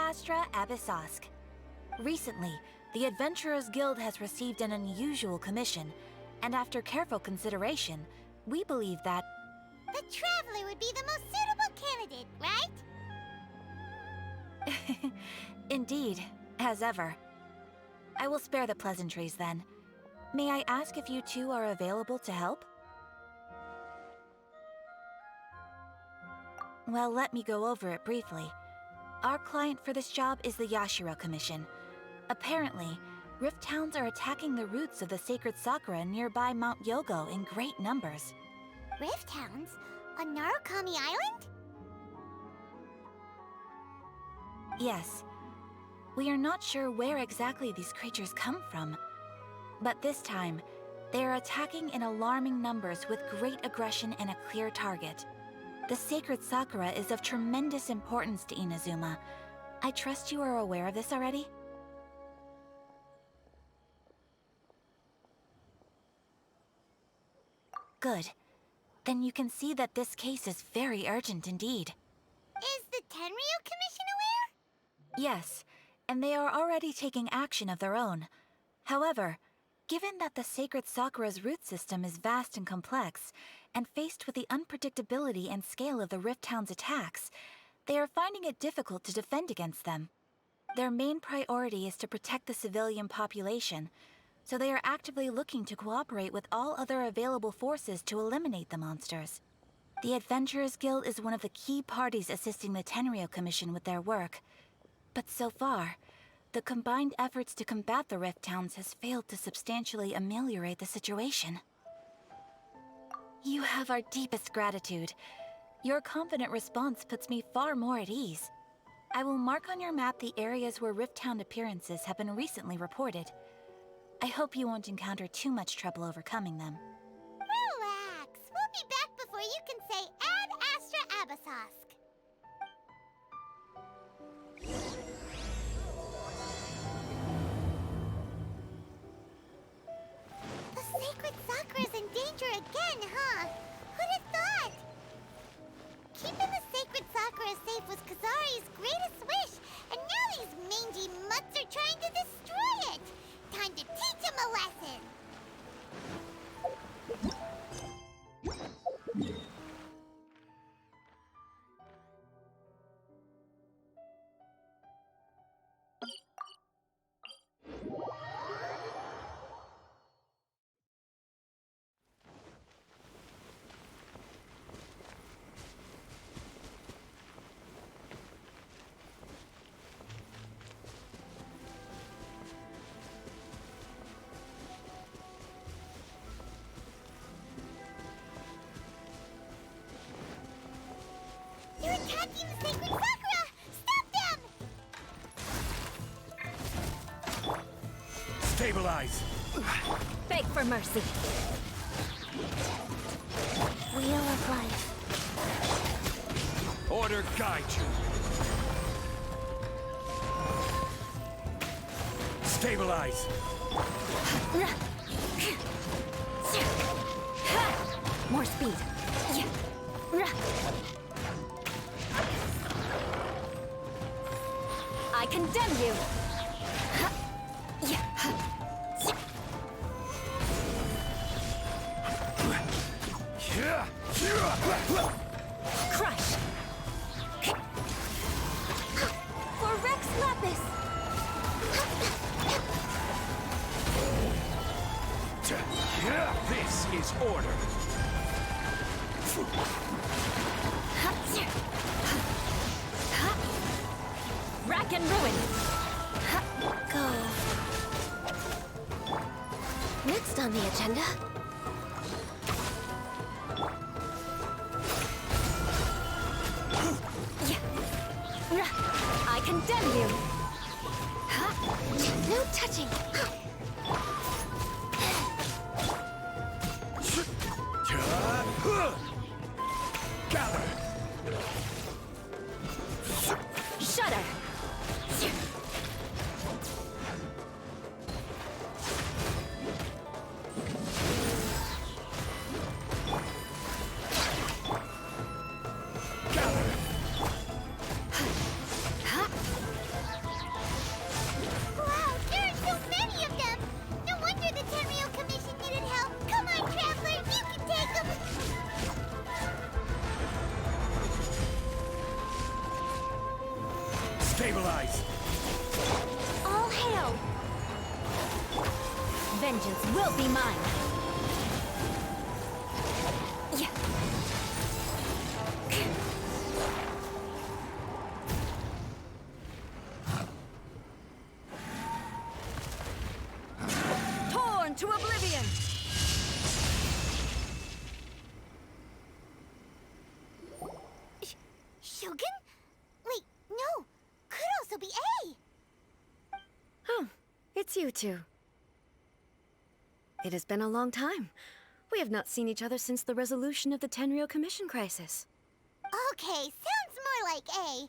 Astra Abyssosk. Recently, the Adventurers Guild has received an unusual commission, and after careful consideration, we believe that... The Traveler would be the most suitable candidate, right? Indeed, as ever. I will spare the pleasantries then. May I ask if you two are available to help? Well, let me go over it briefly. Our client for this job is the Yashiro Commission. Apparently, Rift Towns are attacking the roots of the sacred Sakura nearby Mount Yogo in great numbers. Rift Hounds? On Narukami Island? Yes. We are not sure where exactly these creatures come from. But this time, they are attacking in alarming numbers with great aggression and a clear target. The sacred Sakura is of tremendous importance to Inazuma. I trust you are aware of this already? Good. Then you can see that this case is very urgent indeed. Is the Tenryu Commission aware? Yes, and they are already taking action of their own. However, given that the sacred Sakura's root system is vast and complex, and faced with the unpredictability and scale of the Rift Town's attacks, they are finding it difficult to defend against them. Their main priority is to protect the civilian population, so they are actively looking to cooperate with all other available forces to eliminate the monsters. The Adventurers Guild is one of the key parties assisting the Tenryu Commission with their work. But so far, the combined efforts to combat the Rift Towns has failed to substantially ameliorate the situation. You have our deepest gratitude. Your confident response puts me far more at ease. I will mark on your map the areas where Rift Town appearances have been recently reported. I hope you won't encounter too much trouble overcoming them. Relax. We'll be back before you can say Ad Astra Abyssosk. The sacred Sakura's in danger again, huh? Who'd have thought? Keeping the sacred Sakura safe was Kazari's greatest wish, and now these mangy mutts are trying to destroy it! Time to teach him a lesson! They're attacking the sacred Sakura! Stop them! Stabilize! Beg for mercy. Wheel of life. Order guide you. Stabilize! More speed. I condemn you! Crush! For Rex Lapis! This is order! Rack and ruin! Go. Next on the agenda. I condemn you! No touching! Gather! Shudder! Stabilize! All hail! Vengeance will be mine! Yeah. Torn to oblivion! Shogun? Wait, no. Could also be A. Oh, it's you two. It has been a long time. We have not seen each other since the resolution of the Tenryou Commission crisis. Okay, sounds more like A.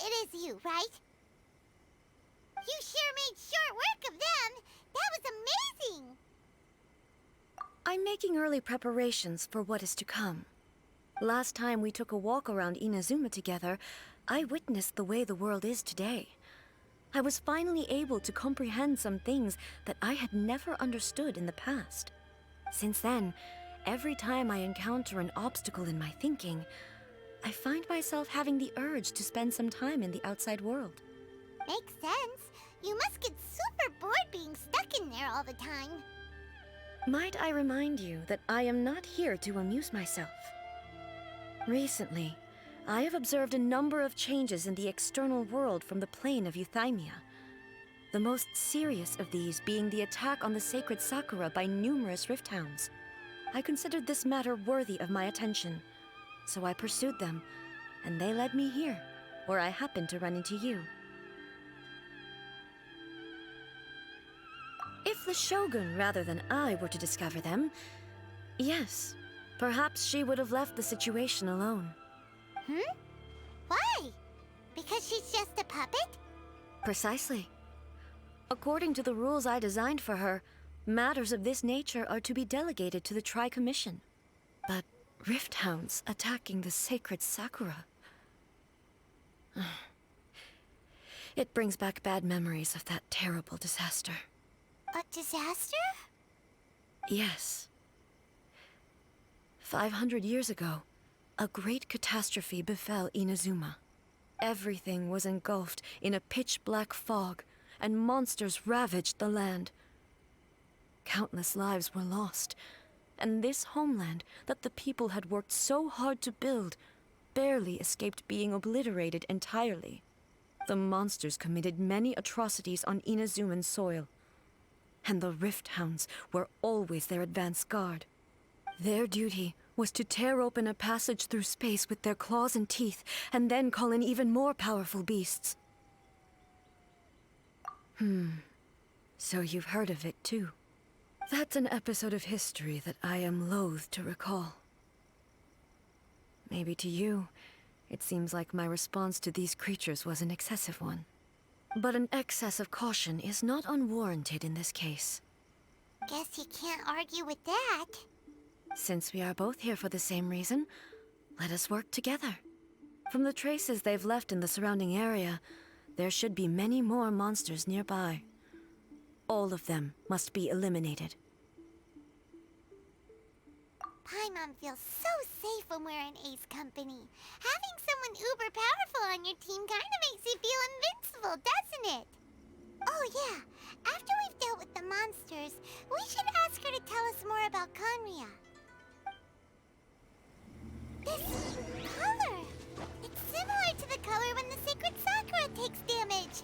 It is you, right? You sure made short work of them. That was amazing. I'm making early preparations for what is to come. Last time we took a walk around Inazuma together, I witnessed the way the world is today. I was finally able to comprehend some things that I had never understood in the past. Since then, every time I encounter an obstacle in my thinking, I find myself having the urge to spend some time in the outside world. Makes sense. You must get super bored being stuck in there all the time. Might I remind you that I am not here to amuse myself. Recently, I have observed a number of changes in the external world from the plane of Euthymia. The most serious of these being the attack on the sacred Sakura by numerous rift hounds. I considered this matter worthy of my attention, so I pursued them, and they led me here, where I happened to run into you. If the Shogun rather than I were to discover them, yes, perhaps she would have left the situation alone. Why? Because she's just a puppet? Precisely. According to the rules I designed for her, matters of this nature are to be delegated to the Tri-Commission. But rift hounds attacking the sacred Sakura... It brings back bad memories of that terrible disaster. A disaster? Yes. 500 years ago, a great catastrophe befell Inazuma. Everything was engulfed in a pitch-black fog, and monsters ravaged the land. Countless lives were lost, and this homeland that the people had worked so hard to build barely escaped being obliterated entirely. The monsters committed many atrocities on Inazuman soil, and the Rift Hounds were always their advance guard. Their duty was to tear open a passage through space with their claws and teeth, and then call in even more powerful beasts. So you've heard of it too. That's an episode of history that I am loath to recall. Maybe to you, it seems like my response to these creatures was an excessive one. But an excess of caution is not unwarranted in this case. Guess you can't argue with that. Since we are both here for the same reason, let us work together. From the traces they've left in the surrounding area, there should be many more monsters nearby. All of them must be eliminated. Paimon feels so safe when we're in Ace company. Having someone uber powerful on your team kinda makes you feel invincible, doesn't it? Oh yeah, after we've dealt with the monsters, we should ask her to tell us more about Conria. This color! It's similar to the color when the sacred Sakura takes damage.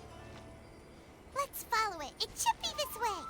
Let's follow it. It should be this way.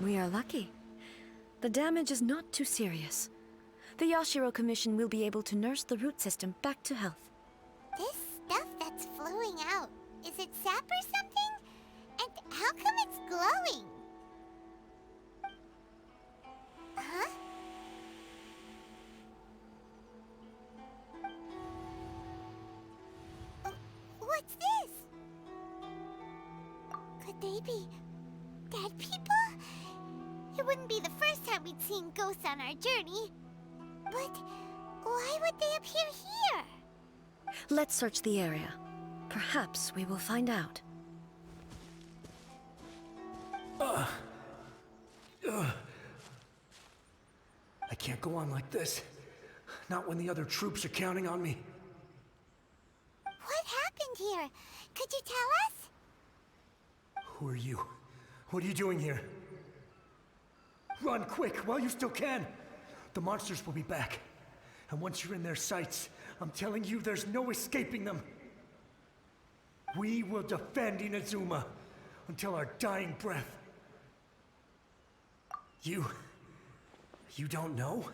We are lucky. The damage is not too serious. The Yashiro Commission will be able to nurse the root system back to health. This stuff that's flowing out, is it sap or something? And how come it's glowing? Huh? What's this? Could they be dead people? It wouldn't be the first time we'd seen ghosts on our journey. But why would they appear here? Let's search the area. Perhaps we will find out. I can't go on like this. Not when the other troops are counting on me. What happened here? Could you tell us? Who are you? What are you doing here? Run quick while you still can. The monsters will be back. And once you're in their sights, I'm telling you, there's no escaping them. We will defend Inazuma until our dying breath. You don't know?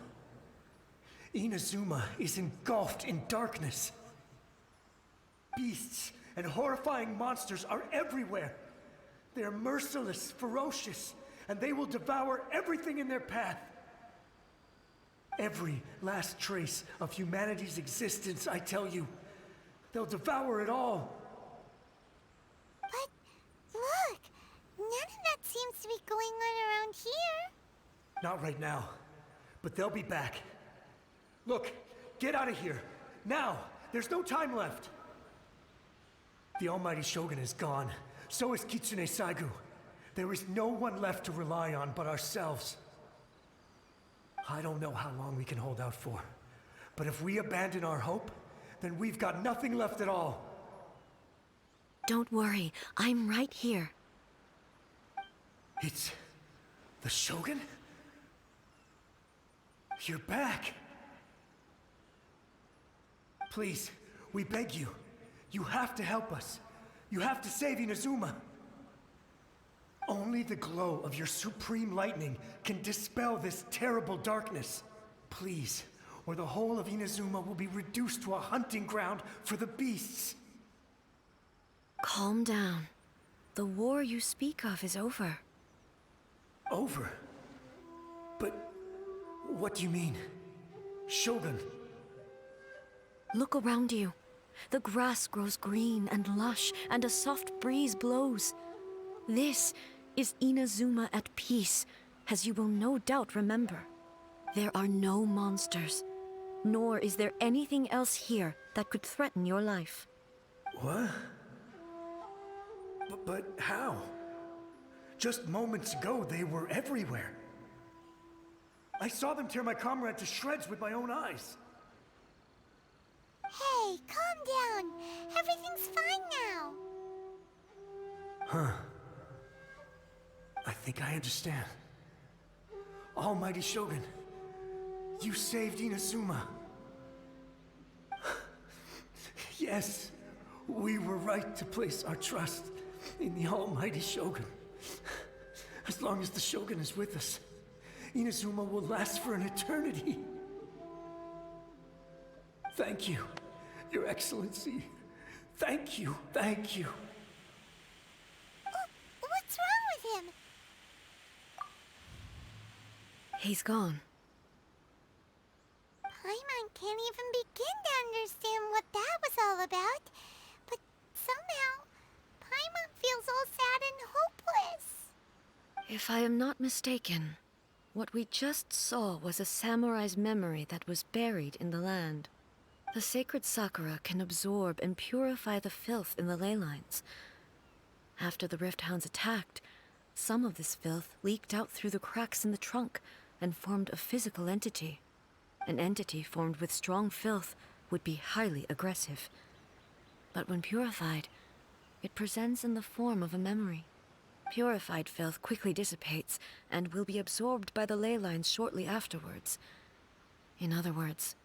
Inazuma is engulfed in darkness. Beasts and horrifying monsters are everywhere. They're merciless, ferocious, and they will devour everything in their path. Every last trace of humanity's existence, I tell you. They'll devour it all. But look, none of that seems to be going on around here. Not right now, but they'll be back. Look, get out of here. Now! There's no time left! The almighty Shogun is gone. So is Kitsune Saigu. There is no one left to rely on but ourselves. I don't know how long we can hold out for. But if we abandon our hope, then we've got nothing left at all. Don't worry, I'm right here. It's the Shogun? You're back! Please, we beg you. You have to help us. You have to save Inazuma. Only the glow of your supreme lightning can dispel this terrible darkness. Please, or the whole of Inazuma will be reduced to a hunting ground for the beasts. Calm down. The war you speak of is over. Over? But what do you mean? Shogun? Look around you. The grass grows green and lush, and a soft breeze blows. This is Inazuma at peace, as you will no doubt remember. There are no monsters, nor is there anything else here that could threaten your life. What? But how? Just moments ago, they were everywhere. I saw them tear my comrade to shreds with my own eyes. Hey, calm down. Everything's fine now. Huh. I think I understand. Almighty Shogun, you saved Inazuma. Yes, we were right to place our trust in the Almighty Shogun. As long as the Shogun is with us, Inazuma will last for an eternity. Thank you, Your Excellency. Thank you, thank you. What's wrong with him? He's gone. Paimon can't even begin to understand what that was all about. But somehow, Paimon feels all sad and hopeless. If I am not mistaken, what we just saw was a samurai's memory that was buried in the land. The sacred sakura can absorb and purify the filth in the ley lines. After the Rift Hounds attacked, some of this filth leaked out through the cracks in the trunk and formed a physical entity. An entity formed with strong filth would be highly aggressive. But when purified, it presents in the form of a memory. Purified filth quickly dissipates and will be absorbed by the ley lines shortly afterwards. In other words,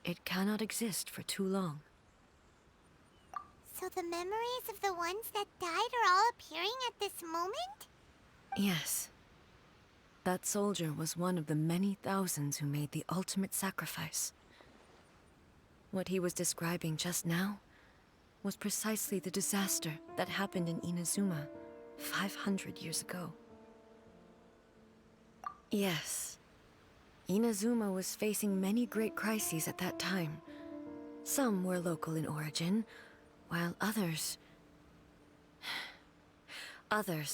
it cannot exist for too long. So the memories of the ones that died are all appearing at this moment? Yes. That soldier was one of the many thousands who made the ultimate sacrifice. What he was describing just now was precisely the disaster that happened in Inazuma 500 years ago. Yes, Inazuma was facing many great crises at that time. Some were local in origin, while others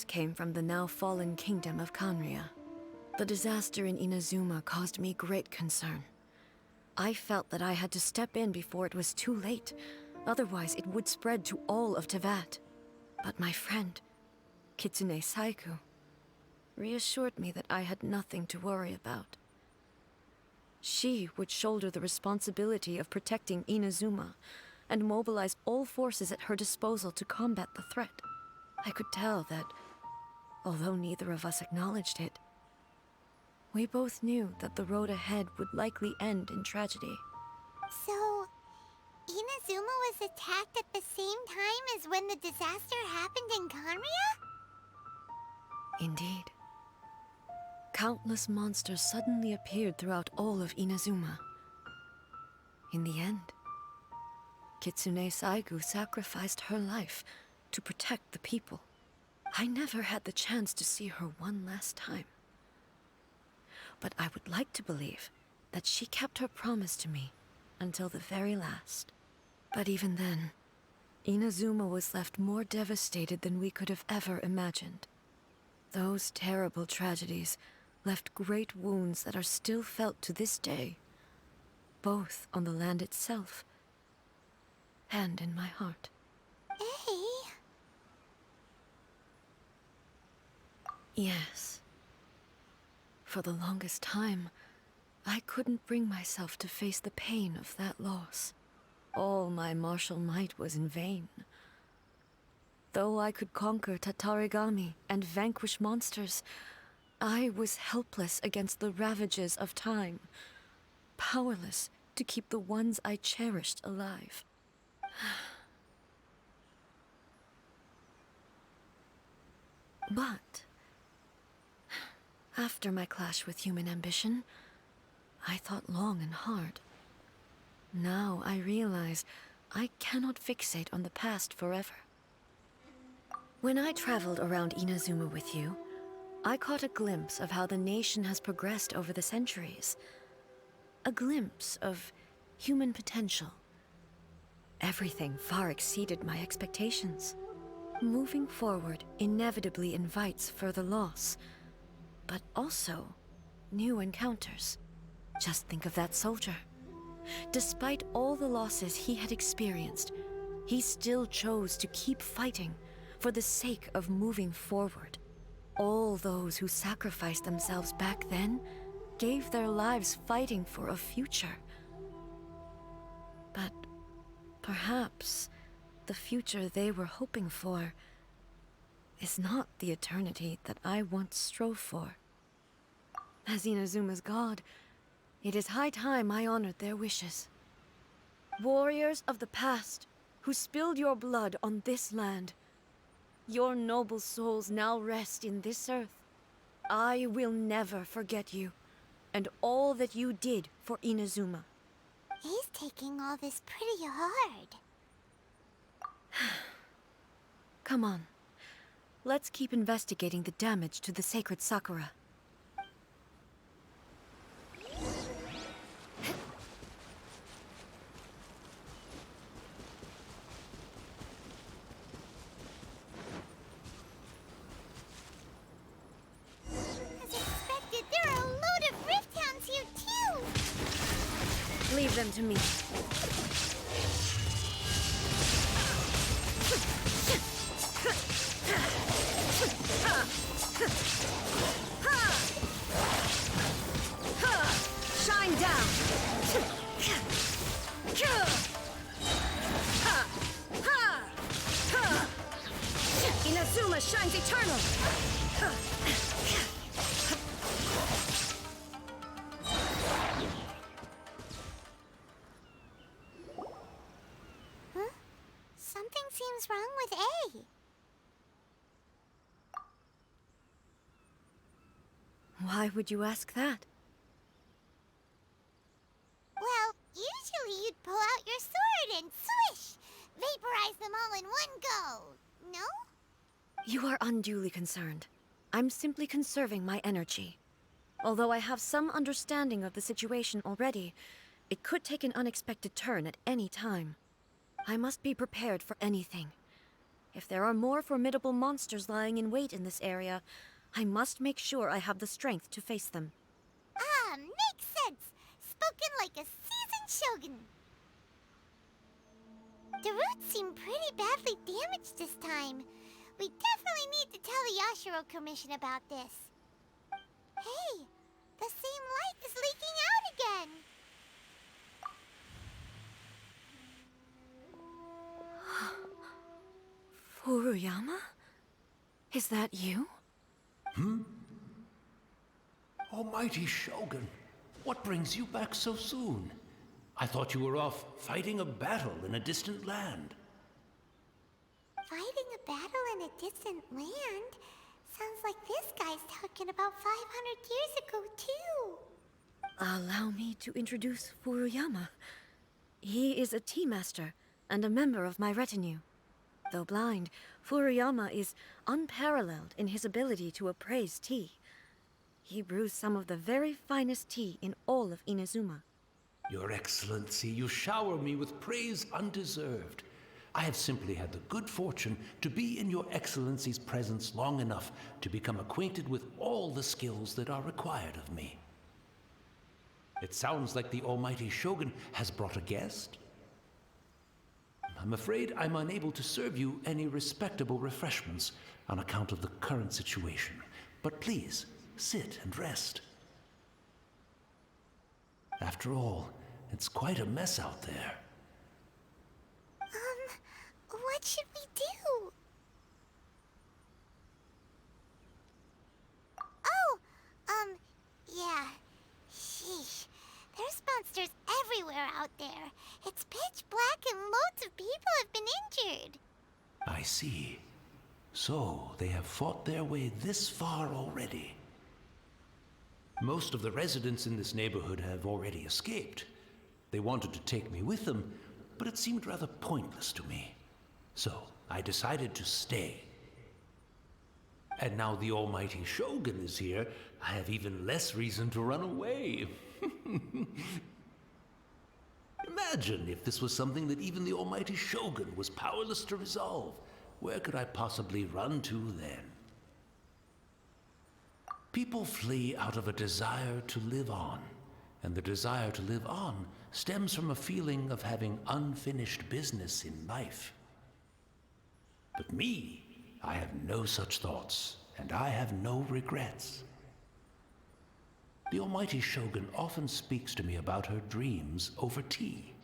came from the now fallen kingdom of Kanria. The disaster in Inazuma caused me great concern. I felt that I had to step in before it was too late, otherwise it would spread to all of Tevat. But my friend, Kitsune Saiku, reassured me that I had nothing to worry about. She would shoulder the responsibility of protecting Inazuma and mobilize all forces at her disposal to combat the threat. I could tell that, although neither of us acknowledged it, we both knew that the road ahead would likely end in tragedy. So, Inazuma was attacked at the same time as when the disaster happened in Kanria? Indeed. Countless monsters suddenly appeared throughout all of Inazuma. In the end, Kitsune Saigu sacrificed her life to protect the people. I never had the chance to see her one last time. But I would like to believe that she kept her promise to me until the very last. But even then, Inazuma was left more devastated than we could have ever imagined. Those terrible tragedies left great wounds that are still felt to this day, both on the land itself and in my heart. Hey. Yes. For the longest time, I couldn't bring myself to face the pain of that loss. All my martial might was in vain. Though I could conquer Tatarigami and vanquish monsters, I was helpless against the ravages of time, powerless to keep the ones I cherished alive. But after my clash with human ambition, I thought long and hard. Now I realize I cannot fixate on the past forever. When I traveled around Inazuma with you, I caught a glimpse of how the nation has progressed over the centuries. A glimpse of human potential. Everything far exceeded my expectations. Moving forward inevitably invites further loss, but also new encounters. Just think of that soldier. Despite all the losses he had experienced, he still chose to keep fighting for the sake of moving forward. All those who sacrificed themselves back then gave their lives fighting for a future. But perhaps the future they were hoping for is not the eternity that I once strove for. As Inazuma's god, it is high time I honored their wishes. Warriors of the past, who spilled your blood on this land, your noble souls now rest in this earth. I will never forget you, and all that you did for Inazuma. He's taking all this pretty hard. Come on. Let's keep investigating the damage to the sacred Sakura. As expected, there are a load of Rift Hounds here too! Leave them to me. Shine down! Inazuma shines eternal! Huh? Something seems wrong with A. Why would you ask that? Well, usually you'd pull out your sword and swish! Vaporize them all in one go, no? You are unduly concerned. I'm simply conserving my energy. Although I have some understanding of the situation already, it could take an unexpected turn at any time. I must be prepared for anything. If there are more formidable monsters lying in wait in this area, I must make sure I have the strength to face them. Ah, makes sense! Spoken like a seasoned shogun. The roots seem pretty badly damaged this time. We definitely need to tell the Yashiro Commission about this. Hey, the same light is leaking out again. Furuyama? Is that you? Almighty Shogun, what brings you back so soon? I thought you were off fighting a battle in a distant land. Fighting a battle in a distant land? Sounds like this guy's talking about 500 years ago, too. Allow me to introduce Furuyama. He is a tea master and a member of my retinue. Though blind, Furuyama is unparalleled in his ability to appraise tea. He brews some of the very finest tea in all of Inazuma. Your Excellency, you shower me with praise undeserved. I have simply had the good fortune to be in Your Excellency's presence long enough to become acquainted with all the skills that are required of me. It sounds like the Almighty Shogun has brought a guest. I'm afraid I'm unable to serve you any respectable refreshments on account of the current situation. But please, sit and rest. After all, it's quite a mess out there. What should we do? Oh, yeah. Sheesh. There's monsters everywhere out there. It's pitch black and loads of people have been injured. I see. So, they have fought their way this far already. Most of the residents in this neighborhood have already escaped. They wanted to take me with them, but it seemed rather pointless to me. So, I decided to stay. And now the Almighty Shogun is here, I have even less reason to run away. Imagine if this was something that even the Almighty Shogun was powerless to resolve. Where could I possibly run to then? People flee out of a desire to live on, and the desire to live on stems from a feeling of having unfinished business in life. But me, I have no such thoughts, and I have no regrets. The Almighty Shogun often speaks to me about her dreams over tea.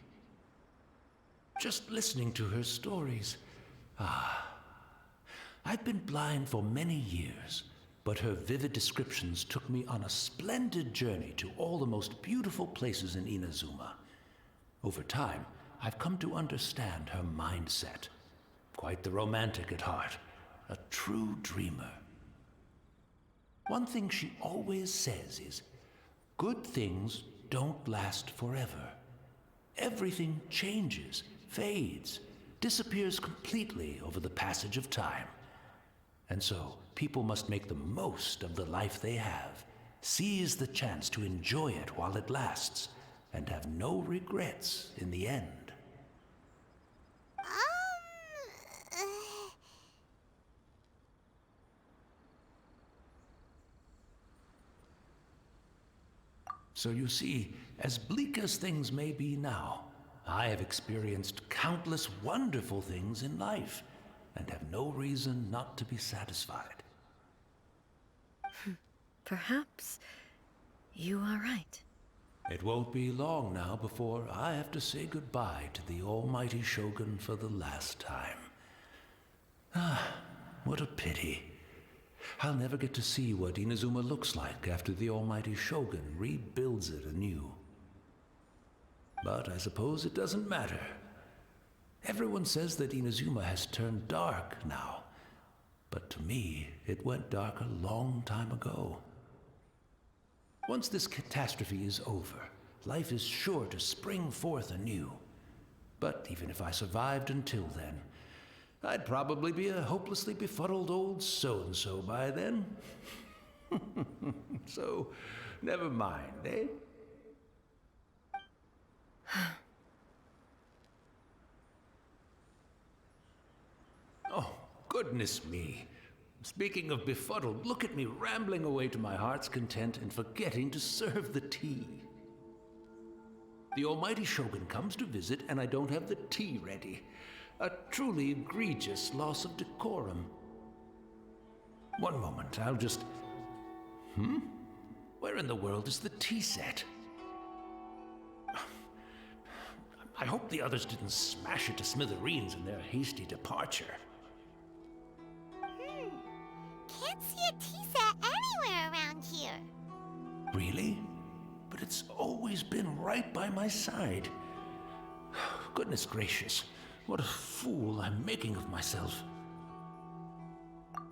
Just listening to her stories, I've been blind for many years, but her vivid descriptions took me on a splendid journey to all the most beautiful places in Inazuma. Over time, I've come to understand her mindset. Quite the romantic at heart, a true dreamer. One thing she always says is, good things don't last forever. Everything changes, fades, disappears completely over the passage of time. And so, people must make the most of the life they have, seize the chance to enjoy it while it lasts, and have no regrets in the end. So you see, as bleak as things may be now, I have experienced countless wonderful things in life, and have no reason not to be satisfied. Perhaps you are right. It won't be long now before I have to say goodbye to the Almighty Shogun for the last time. What a pity. I'll never get to see what Inazuma looks like after the Almighty Shogun rebuilds it anew. But I suppose it doesn't matter. Everyone says that Inazuma has turned dark now, but to me, it went dark a long time ago. Once this catastrophe is over, life is sure to spring forth anew. But even if I survived until then, I'd probably be a hopelessly befuddled old so-and-so by then. So, never mind, eh? Oh, goodness me. Speaking of befuddled, look at me rambling away to my heart's content and forgetting to serve the tea. The almighty Shogun comes to visit and I don't have the tea ready. A truly egregious loss of decorum. One moment, I'll just... Where in the world is the tea set? I hope the others didn't smash it to smithereens in their hasty departure. Can't see a tea set anywhere around here. Really? But it's always been right by my side. Goodness gracious, what a fool I'm making of myself.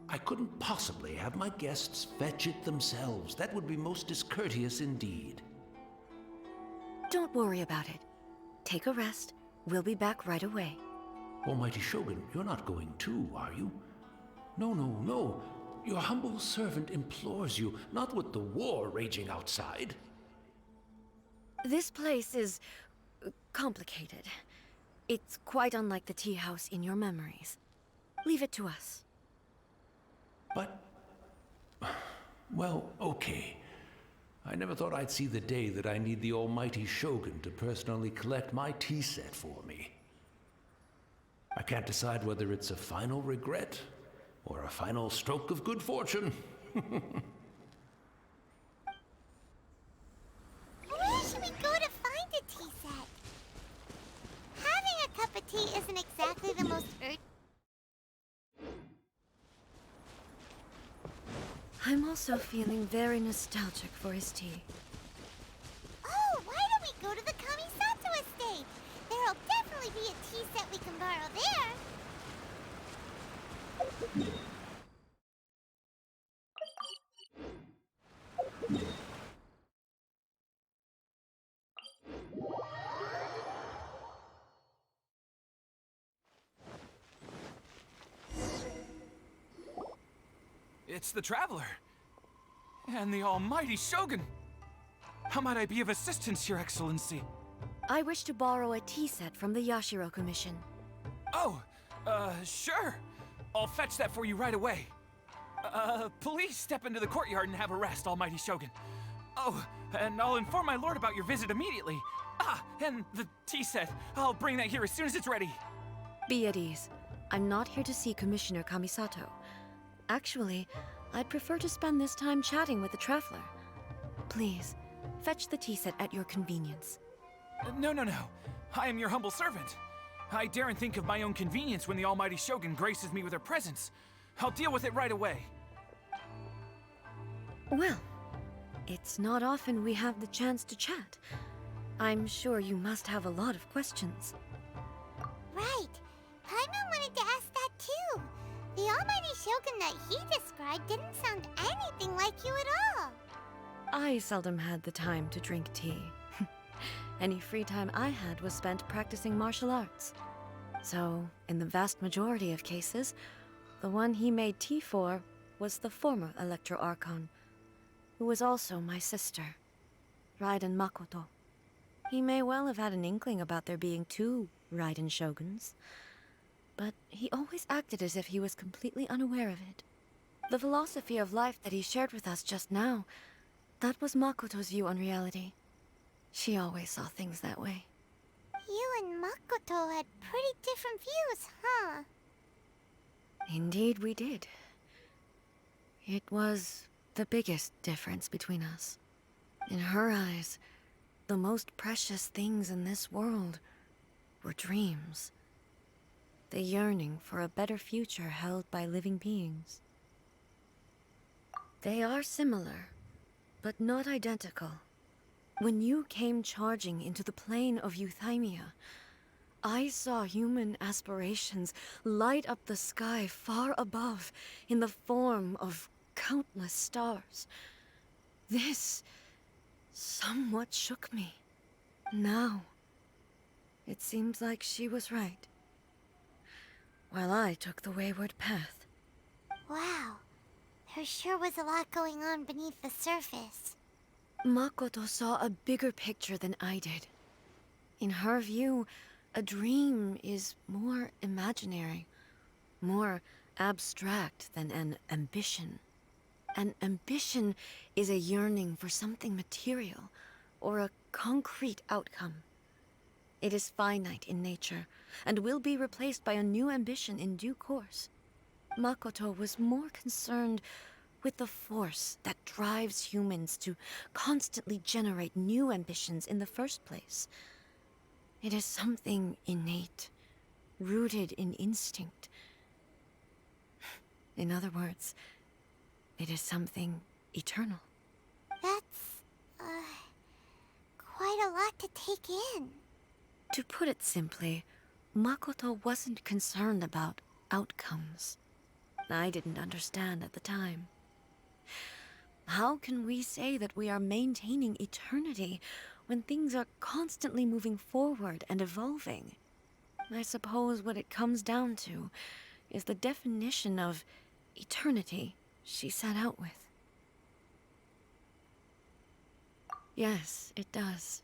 I couldn't possibly have my guests fetch it themselves. That would be most discourteous indeed. Don't worry about it. Take a rest. We'll be back right away. Almighty Shogun, you're not going too, are you? No, no, no. Your humble servant implores you, not with the war raging outside. This place is complicated. It's quite unlike the tea house in your memories. Leave it to us. But... well, okay. I never thought I'd see the day that I need the almighty Shogun to personally collect my tea set for me. I can't decide whether it's a final regret or a final stroke of good fortune. Where should we go to find a tea set? Having a cup of tea isn't exactly the most I'm also feeling very nostalgic for his tea. Oh, why don't we go to the Kamisato estate? There'll definitely be a tea set we can borrow there. It's the Traveler. And the almighty Shogun. How might I be of assistance, Your Excellency? I wish to borrow a tea set from the Yashiro Commission. Oh, sure. I'll fetch that for you right away. Please step into the courtyard and have a rest, almighty Shogun. Oh, and I'll inform my lord about your visit immediately. Ah, and the tea set. I'll bring that here as soon as it's ready. Be at ease. I'm not here to see Commissioner Kamisato. Actually, I'd prefer to spend this time chatting with the Traveler. Please, fetch the tea set at your convenience. No. I am your humble servant. I daren't think of my own convenience when the almighty Shogun graces me with her presence. I'll deal with it right away. Well, it's not often we have the chance to chat. I'm sure you must have a lot of questions. Right. Paimon wanted to ask that too. The almighty Shogun that he described didn't sound anything like you at all. I seldom had the time to drink tea. Any free time I had was spent practicing martial arts. So, in the vast majority of cases, the one he made tea for was the former Electro Archon, who was also my sister, Raiden Makoto. He may well have had an inkling about there being two Raiden Shoguns, but he always acted as if he was completely unaware of it. The philosophy of life that he shared with us just now, that was Makoto's view on reality. She always saw things that way. You and Makoto had pretty different views, huh? Indeed we did. It was the biggest difference between us. In her eyes, the most precious things in this world were dreams. The yearning for a better future held by living beings. They are similar, but not identical. When you came charging into the plane of Euthymia, I saw human aspirations light up the sky far above in the form of countless stars. This somewhat shook me. Now, it seems like she was right, while I took the wayward path. Wow. There sure was a lot going on beneath the surface. Makoto saw a bigger picture than I did. In her view, a dream is more imaginary, more abstract than an ambition. An ambition is a yearning for something material, or a concrete outcome. It is finite in nature, and will be replaced by a new ambition in due course. Makoto was more concerned with the force that drives humans to constantly generate new ambitions in the first place. It is something innate, rooted in instinct. In other words, it is something eternal. That's, quite a lot to take in. To put it simply, Makoto wasn't concerned about outcomes. I didn't understand at the time. How can we say that we are maintaining eternity when things are constantly moving forward and evolving? I suppose what it comes down to is the definition of eternity she set out with. Yes, it does.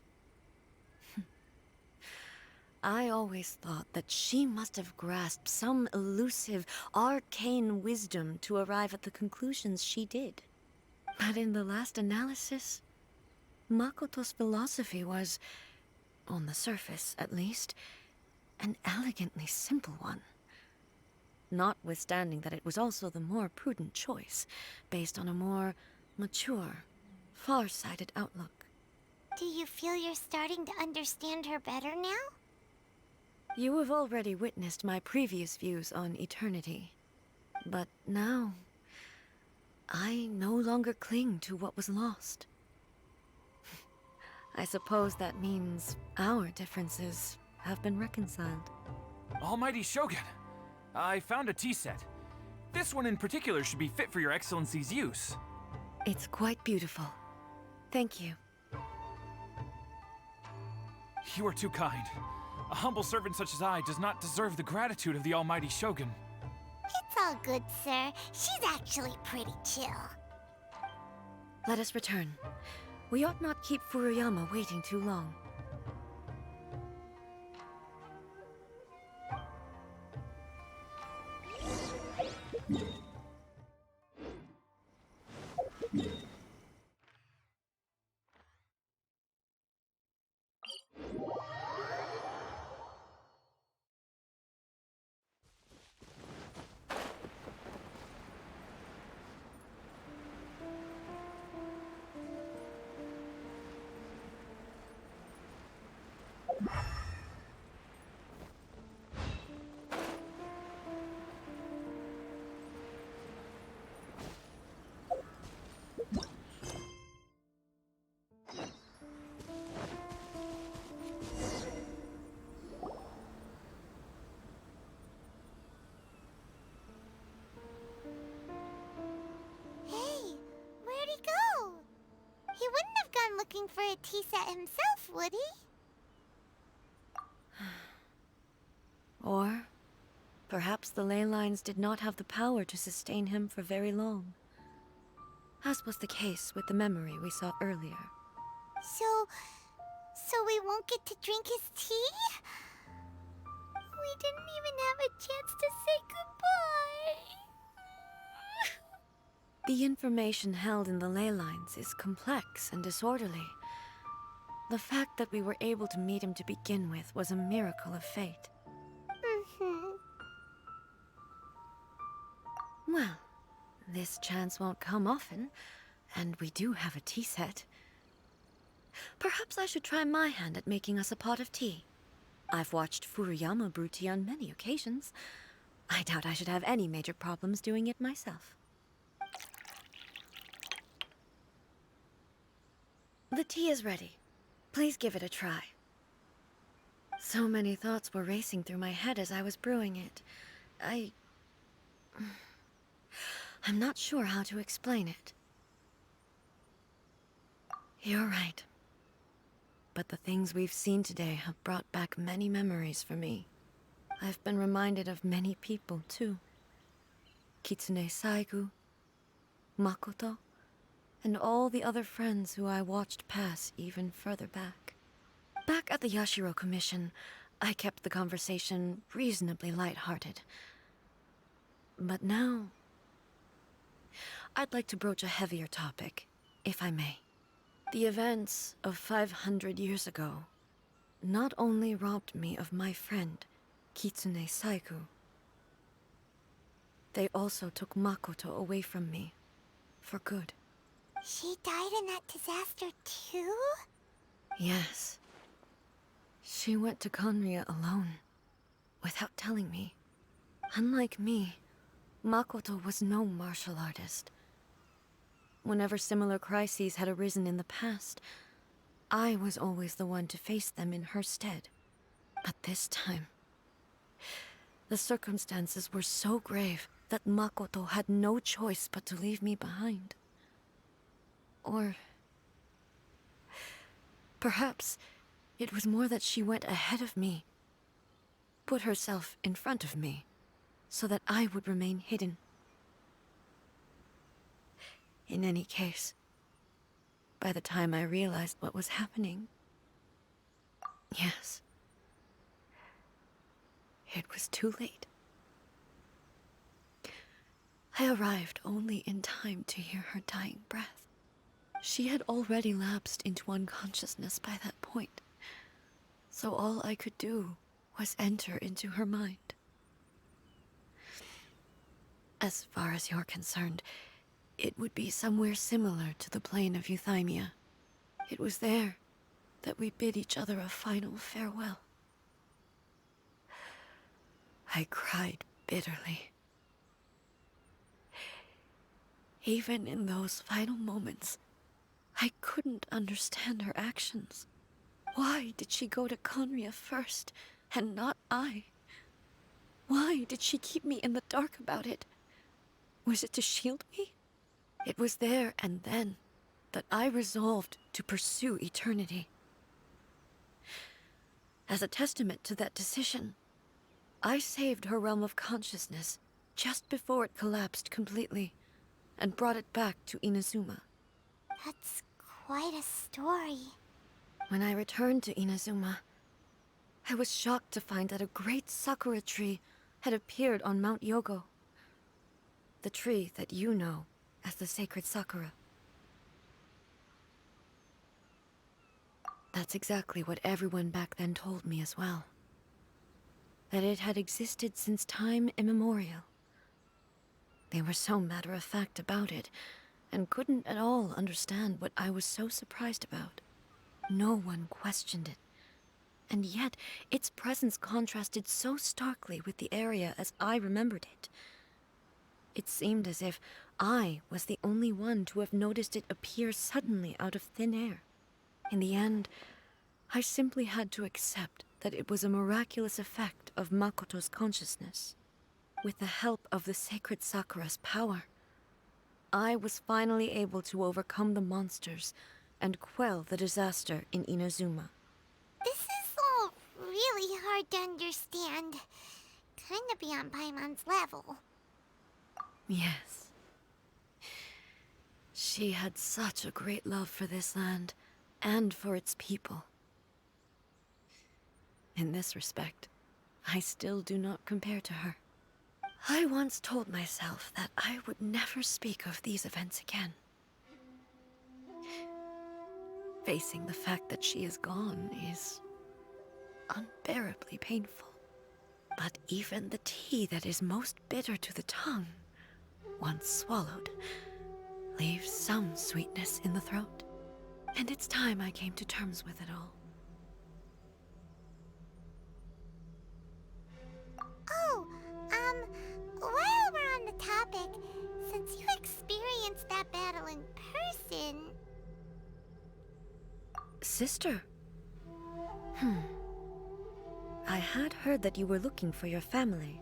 I always thought that she must have grasped some elusive, arcane wisdom to arrive at the conclusions she did. But in the last analysis, Makoto's philosophy was, on the surface at least, an elegantly simple one. Notwithstanding that it was also the more prudent choice, based on a more mature, far-sighted outlook. Do you feel you're starting to understand her better now? You have already witnessed my previous views on eternity. But now, I no longer cling to what was lost. I suppose that means our differences have been reconciled. Almighty Shogun, I found a tea set. This one in particular should be fit for your Excellency's use. It's quite beautiful. Thank you. You are too kind. A humble servant such as I does not deserve the gratitude of the Almighty Shogun. It's all good, sir. She's actually pretty chill. Let us return. We ought not keep Furuyama waiting too long. Hey, where'd he go? He wouldn't have gone looking for a tea set himself, would he? Or perhaps the ley lines did not have the power to sustain him for very long, as was the case with the memory we saw earlier. So we won't get to drink his tea? We didn't even have a chance to say goodbye. The information held in the ley lines is complex and disorderly. The fact that we were able to meet him to begin with was a miracle of fate. Well, this chance won't come often, and we do have a tea set. Perhaps I should try my hand at making us a pot of tea. I've watched Furuyama brew tea on many occasions. I doubt I should have any major problems doing it myself. The tea is ready. Please give it a try. So many thoughts were racing through my head as I was brewing it. I'm not sure how to explain it. You're right. But the things we've seen today have brought back many memories for me. I've been reminded of many people, too. Kitsune Saigu, Makoto, and all the other friends who I watched pass even further back. Back at the Yashiro Commission, I kept the conversation reasonably lighthearted. But now, I'd like to broach a heavier topic, if I may. The events of 500 years ago not only robbed me of my friend, Kitsune Saigu, they also took Makoto away from me, for good. She died in that disaster too? Yes. She went to Conria alone, without telling me. Unlike me, Makoto was no martial artist. Whenever similar crises had arisen in the past, I was always the one to face them in her stead. But this time, the circumstances were so grave that Makoto had no choice but to leave me behind. Or perhaps it was more that she went ahead of me, put herself in front of me, so that I would remain hidden. In any case, by the time I realized what was happening, yes, it was too late. I arrived only in time to hear her dying breath. She had already lapsed into unconsciousness by that point, so all I could do was enter into her mind. As far as you're concerned, it would be somewhere similar to the plane of Euthymia. It was there that we bid each other a final farewell. I cried bitterly. Even in those final moments, I couldn't understand her actions. Why did she go to Conria first, and not I? Why did she keep me in the dark about it? Was it to shield me? It was there and then that I resolved to pursue eternity. As a testament to that decision, I saved her realm of consciousness just before it collapsed completely, and brought it back to Inazuma. That's quite a story. When I returned to Inazuma, I was shocked to find that a great sakura tree had appeared on Mount Yogo. The tree that you know as the sacred sakura. That's exactly what everyone back then told me as well. That it had existed since time immemorial. They were so matter-of-fact about it, and couldn't at all understand what I was so surprised about. No one questioned it, and yet its presence contrasted so starkly with the area as I remembered it. It seemed as if I was the only one to have noticed it appear suddenly out of thin air. In the end, I simply had to accept that it was a miraculous effect of Makoto's consciousness. With the help of the sacred Sakura's power, I was finally able to overcome the monsters and quell the disaster in Inazuma. This is all really hard to understand. Kinda beyond Paimon's level. Yes. She had such a great love for this land, and for its people. In this respect, I still do not compare to her. I once told myself that I would never speak of these events again. Facing the fact that she is gone is unbearably painful. But even the tea that is most bitter to the tongue, once swallowed, leaves some sweetness in the throat. And it's time I came to terms with it all. Oh, while we're on the topic, since you experienced that battle in person... Sister? I had heard that you were looking for your family.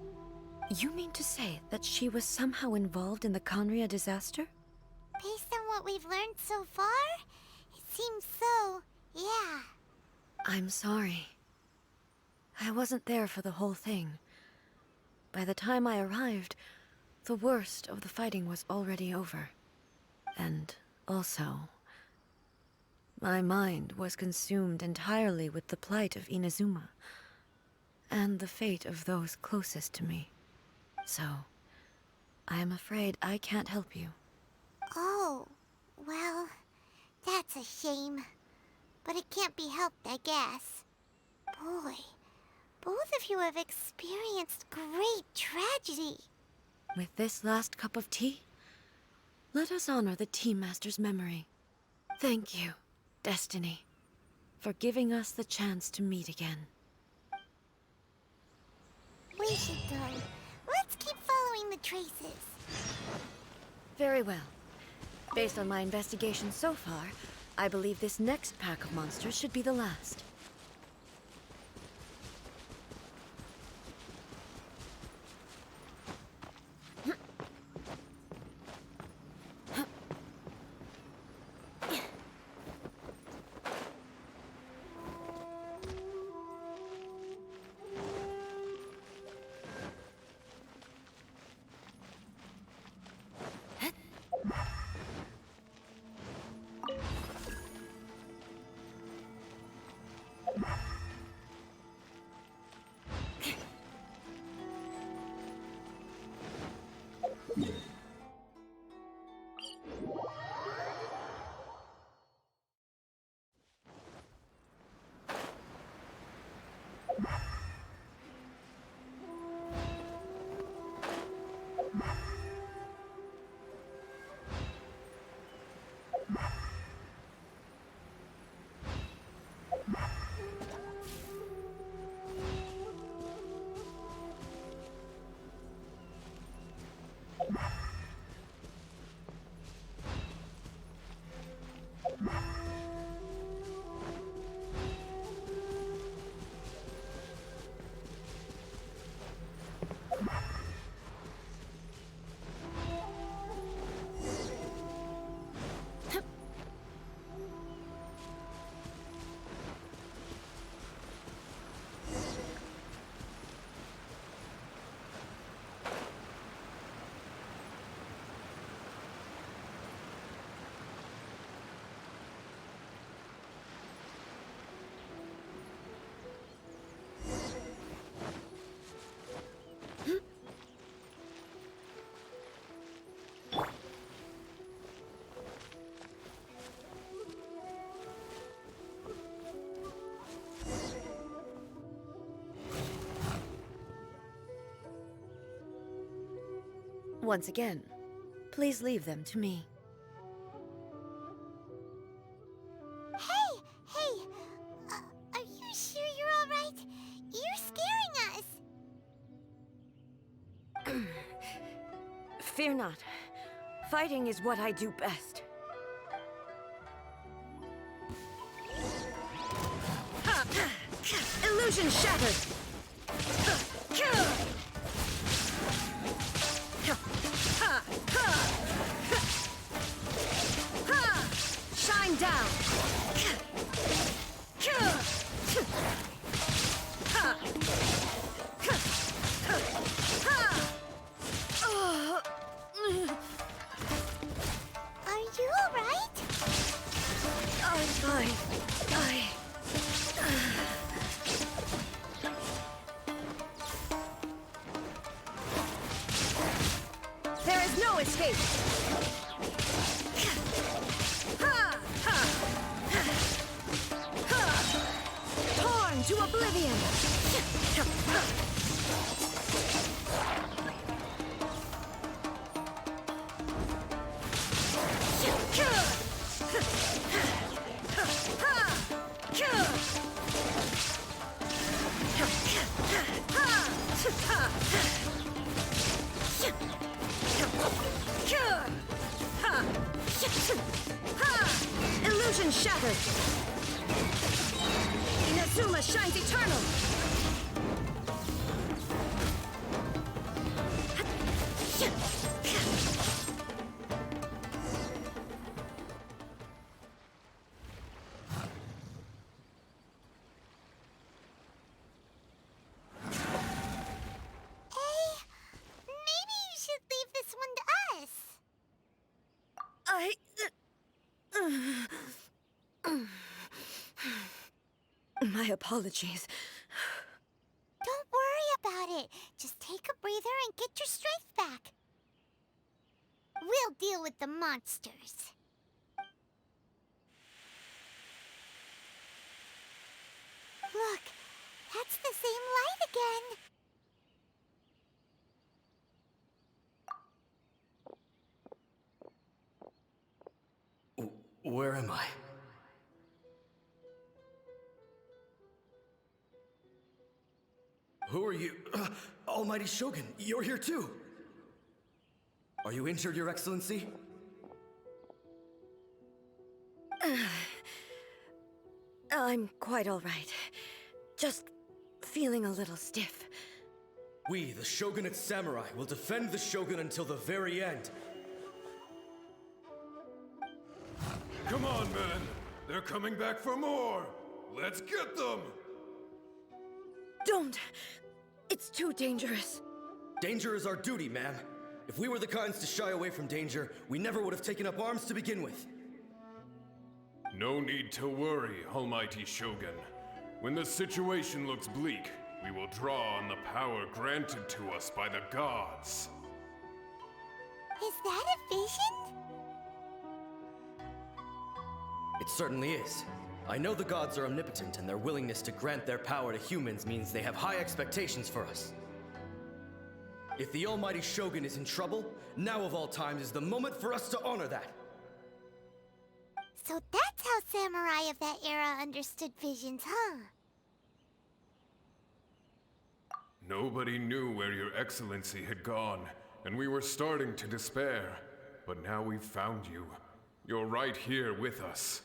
You mean to say that she was somehow involved in the Conria disaster? Based on what we've learned so far, it seems so, yeah. I'm sorry. I wasn't there for the whole thing. By the time I arrived, the worst of the fighting was already over. And also, my mind was consumed entirely with the plight of Inazuma, and the fate of those closest to me. So, I am afraid I can't help you. Oh, well, that's a shame. But it can't be helped, I guess. Boy, both of you have experienced great tragedy. With this last cup of tea, let us honor the Tea Master's memory. Thank you, Destiny, for giving us the chance to meet again. We should go. Let's keep following the traces. Very well. Based on my investigation so far, I believe this next pack of monsters should be the last. Once again, please leave them to me. Hey! Are you sure you're all right? You're scaring us. Fear not. Fighting is what I do best. Illusion shattered! Shine down! Are you all right? I'm fine. There is no escape! Torn to oblivion! Illusion shattered! Inazuma shines eternal! My apologies. Don't worry about it. Just take a breather and get your strength back. We'll deal with the monsters. Look, that's the same light again. Where am I? Who are you? Almighty Shogun, you're here too! Are you injured, Your Excellency? I'm quite all right. Just feeling a little stiff. We, the Shogunate Samurai, will defend the Shogun until the very end. Come on, men! They're coming back for more! Let's get them! Don't! It's too dangerous. Danger is our duty, ma'am. If we were the kinds to shy away from danger, we never would have taken up arms to begin with. No need to worry, Almighty Shogun. When the situation looks bleak, we will draw on the power granted to us by the gods. Is that a vision? It certainly is. I know the gods are omnipotent, and their willingness to grant their power to humans means they have high expectations for us. If the Almighty Shogun is in trouble, now of all times is the moment for us to honor that. So that's how samurai of that era understood visions, huh? Nobody knew where Your Excellency had gone, and we were starting to despair. But now we've found you. You're right here with us.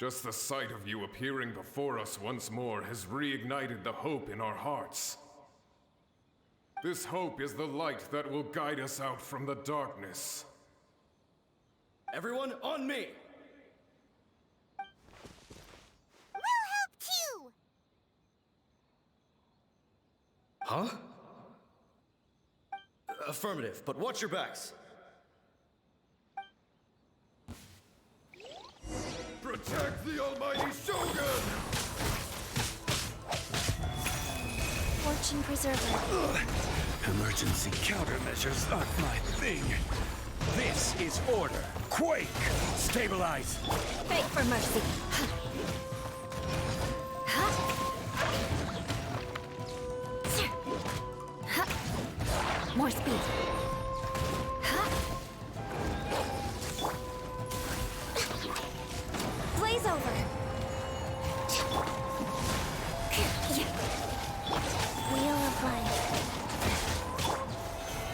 Just the sight of you appearing before us once more has reignited the hope in our hearts. This hope is the light that will guide us out from the darkness. Everyone, on me! We'll help too! Huh? Affirmative, but watch your backs. Protect the Almighty Shogun! Fortune preserver. Emergency countermeasures aren't my thing. This is order. Quake! Stabilize! Beg for mercy. More speed. Blaze over. Wheel of life.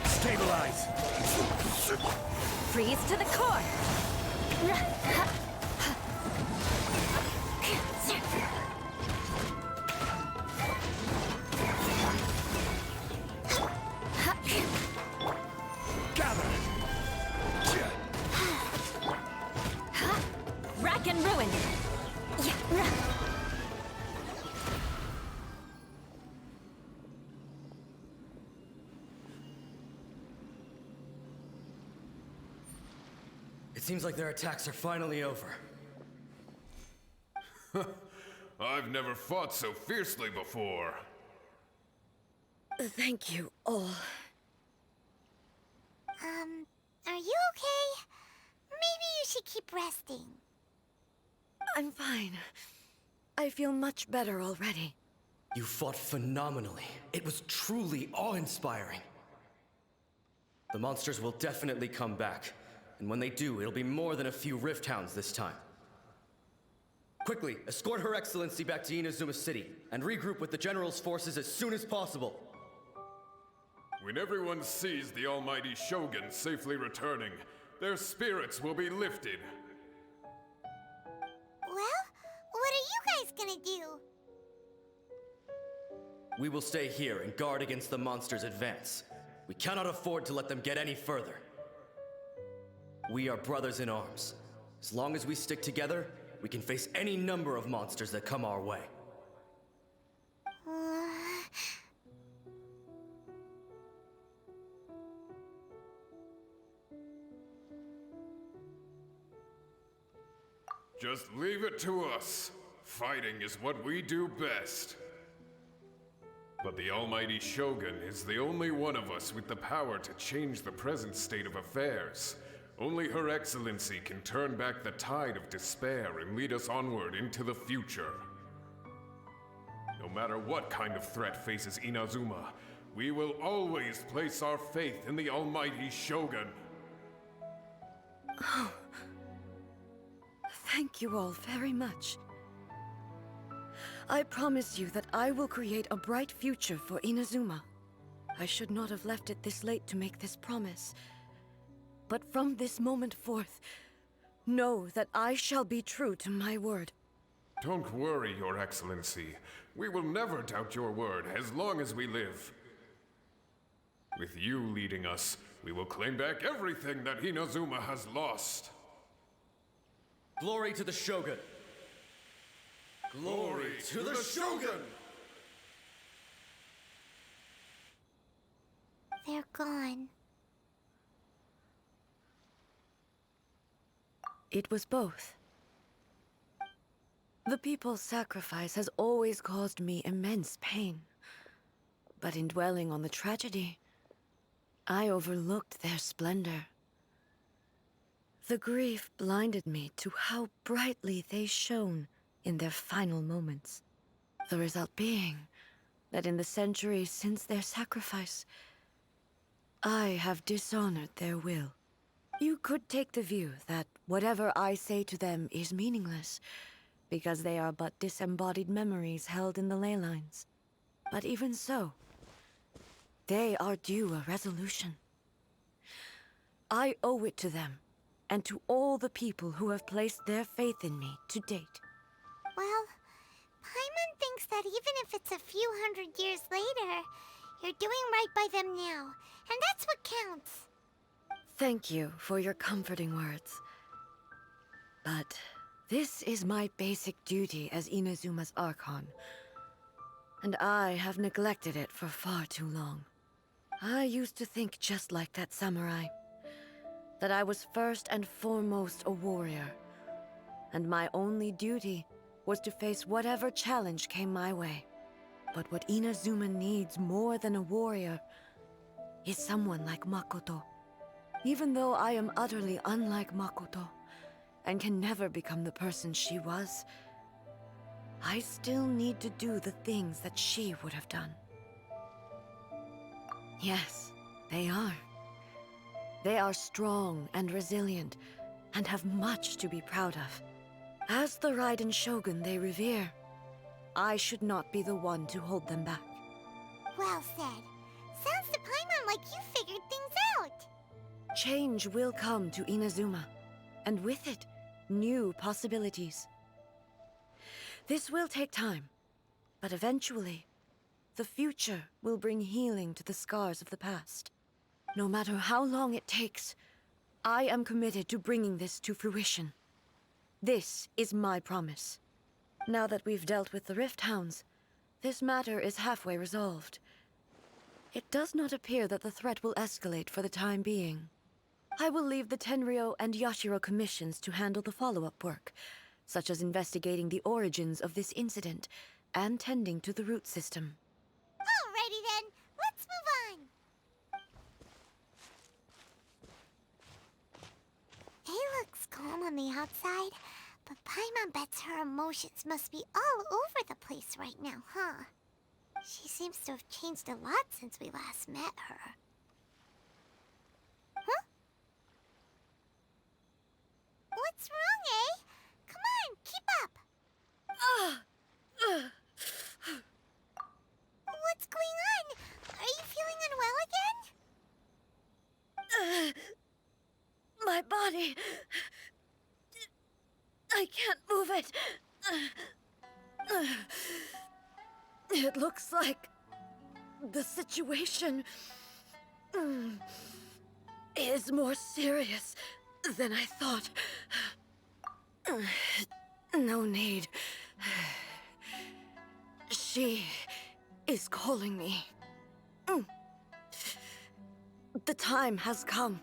Stabilize! Freeze to the core. Gather! Rack and ruin. It seems like their attacks are finally over. I've never fought so fiercely before. Thank you all. Are you okay? Maybe you should keep resting. I'm fine. I feel much better already. You fought phenomenally. It was truly awe-inspiring. The monsters will definitely come back. And when they do, it'll be more than a few Rift Hounds this time. Quickly, escort Her Excellency back to Inazuma City, and regroup with the General's forces as soon as possible. When everyone sees the Almighty Shogun safely returning, their spirits will be lifted. Well, what are you guys gonna do? We will stay here and guard against the monsters' advance. We cannot afford to let them get any further. We are brothers in arms. As long as we stick together, we can face any number of monsters that come our way. Just leave it to us. Fighting is what we do best. But the Almighty Shogun is the only one of us with the power to change the present state of affairs. Only Her Excellency can turn back the tide of despair and lead us onward into the future. No matter what kind of threat faces Inazuma, we will always place our faith in the Almighty Shogun. Oh. Thank you all very much. I promise you that I will create a bright future for Inazuma. I should not have left it this late to make this promise. But from this moment forth, know that I shall be true to my word. Don't worry, Your Excellency. We will never doubt your word as long as we live. With you leading us, we will claim back everything that Inazuma has lost. Glory to the Shogun! Glory to the Shogun! They're gone. It was both. The people's sacrifice has always caused me immense pain. But in dwelling on the tragedy, I overlooked their splendor. The grief blinded me to how brightly they shone in their final moments. The result being that in the centuries since their sacrifice, I have dishonored their will. You could take the view that whatever I say to them is meaningless, because they are but disembodied memories held in the ley lines. But even so, they are due a resolution. I owe it to them, and to all the people who have placed their faith in me to date. Well, Paimon thinks that even if it's a few hundred years later, you're doing right by them now, and that's what counts. Thank you for your comforting words. But this is my basic duty as Inazuma's Archon, and I have neglected it for far too long. I used to think just like that samurai, that I was first and foremost a warrior, and my only duty was to face whatever challenge came my way. But what Inazuma needs more than a warrior is someone like Makoto. Even though I am utterly unlike Makoto, and can never become the person she was, I still need to do the things that she would have done. Yes, they are. They are strong and resilient, and have much to be proud of. As the Raiden Shogun they revere, I should not be the one to hold them back. Well said. Sounds to Paimon like you figured things out. Change will come to Inazuma, and with it, new possibilities. This will take time, but eventually, the future will bring healing to the scars of the past. No matter how long it takes, I am committed to bringing this to fruition. This is my promise. Now that we've dealt with the Rift Hounds, this matter is halfway resolved. It does not appear that the threat will escalate for the time being. I will leave the Tenryo and Yashiro commissions to handle the follow-up work, such as investigating the origins of this incident and tending to the root system. Alrighty then, let's move on. It looks calm on the outside, but Paimon bets her emotions must be all over the place right now, huh? She seems to have changed a lot since we last met her. Huh? What's wrong, eh? Come on, keep up! What's going on? Are you feeling unwell again? My body... I can't move it. It looks like the situation is more serious than I thought. No need. She is calling me. The time has come.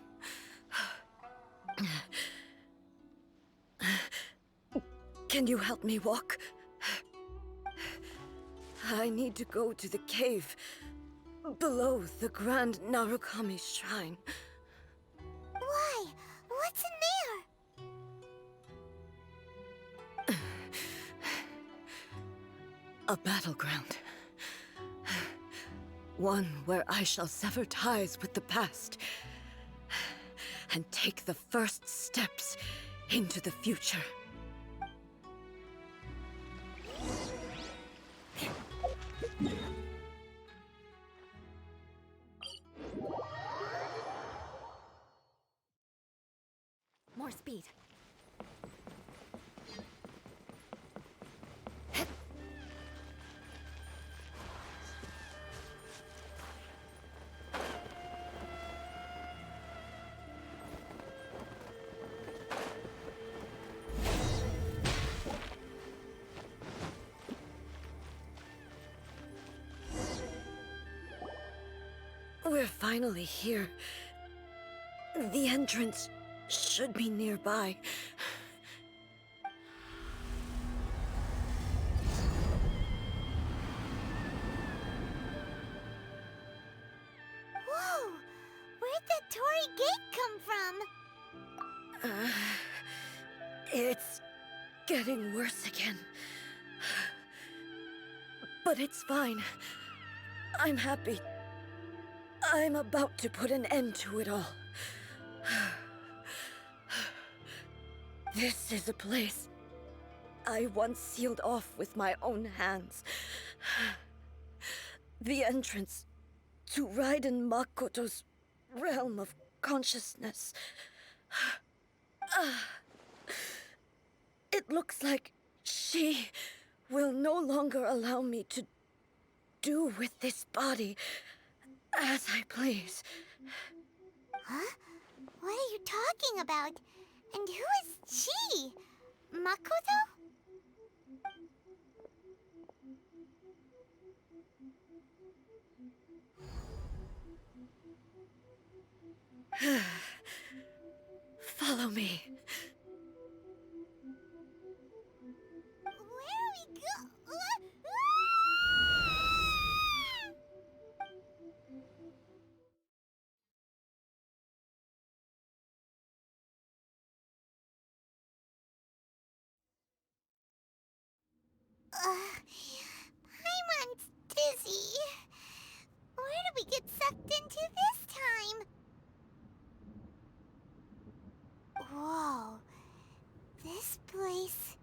Can you help me walk? I need to go to the cave below the Grand Narukami Shrine. Why? What's in there? A battleground. One where I shall sever ties with the past and take the first steps into the future. More speed. We're finally here. The entrance should be nearby. Whoa! Where'd that Torii gate come from? It's getting worse again. But it's fine. I'm happy. I'm about to put an end to it all. This is a place I once sealed off with my own hands. The entrance to Raiden Makoto's realm of consciousness. It looks like she will no longer allow me to do with this body as I please. Huh? What are you talking about? And who is she? Makoto? Follow me. Where are we go? Paimon's dizzy. Where did we get sucked into this time? Whoa. This place...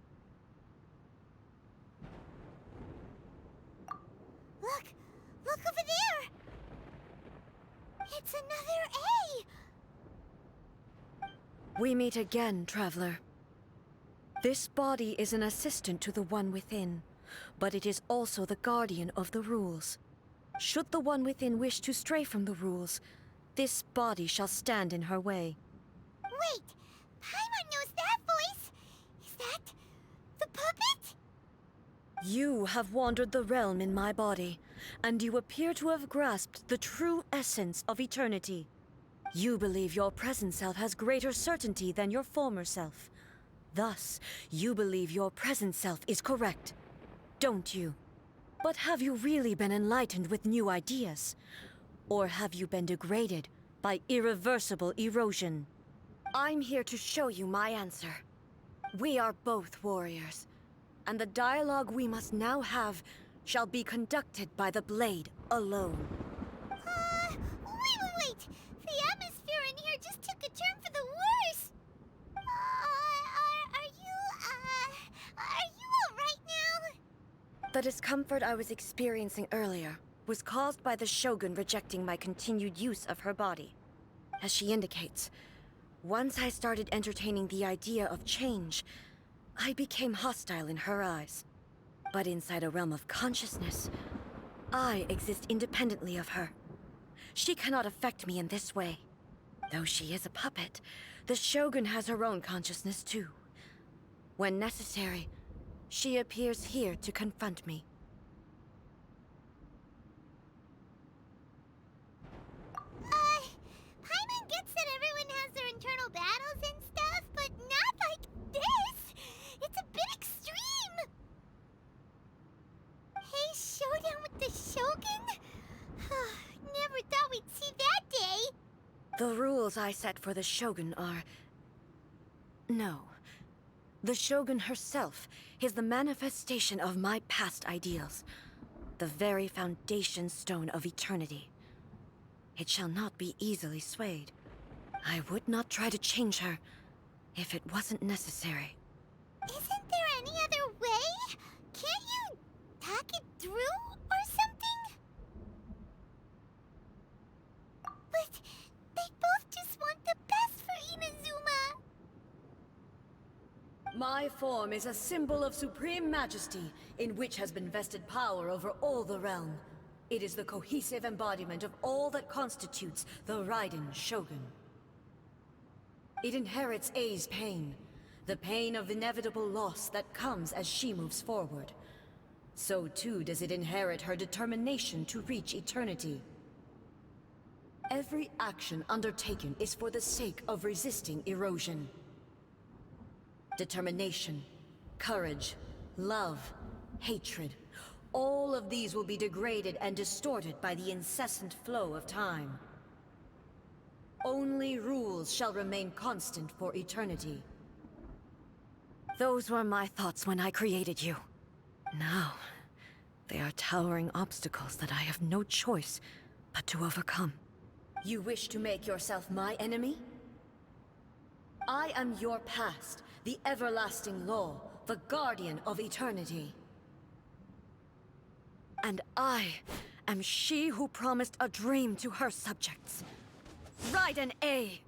Look! Look over there! It's another A! We meet again, traveler. This body is an assistant to the one within, but it is also the guardian of the rules. Should the one within wish to stray from the rules, this body shall stand in her way. Wait! Paimon knows that voice! Is that... the puppet? You have wandered the realm in my body, and you appear to have grasped the true essence of eternity. You believe your present self has greater certainty than your former self. Thus, you believe your present self is correct, don't you? But have you really been enlightened with new ideas? Or have you been degraded by irreversible erosion? I'm here to show you my answer. We are both warriors, and the dialogue we must now have shall be conducted by the blade alone. Wait! The atmosphere in here just took a turn for the worse! Are you alright now? The discomfort I was experiencing earlier was caused by the Shogun rejecting my continued use of her body. As she indicates, once I started entertaining the idea of change, I became hostile in her eyes. But inside a realm of consciousness, I exist independently of her. She cannot affect me in this way. Though she is a puppet, the Shogun has her own consciousness too. When necessary, she appears here to confront me. Paimon gets that everyone has their internal battles and stuff, but not like this! It's a bit extreme! The rules I set for the Shogun are... No. The Shogun herself is the manifestation of my past ideals. The very foundation stone of eternity. It shall not be easily swayed. I would not try to change her if it wasn't necessary. Isn't there any other way? Can't you hack it through or something? But they both just want the best for Inazuma. My form is a symbol of supreme majesty, in which has been vested power over all the realm. It is the cohesive embodiment of all that constitutes the Raiden Shogun. It inherits Ei's pain, the pain of inevitable loss that comes as she moves forward. So too does it inherit her determination to reach eternity. Every action undertaken is for the sake of resisting erosion. Determination, courage, love, hatred, all of these will be degraded and distorted by the incessant flow of time. Only rules shall remain constant for eternity. Those were my thoughts when I created you. Now, they are towering obstacles that I have no choice but to overcome. You wish to make yourself my enemy? I am your past, the everlasting law, the guardian of eternity. And I am she who promised a dream to her subjects. Raiden A.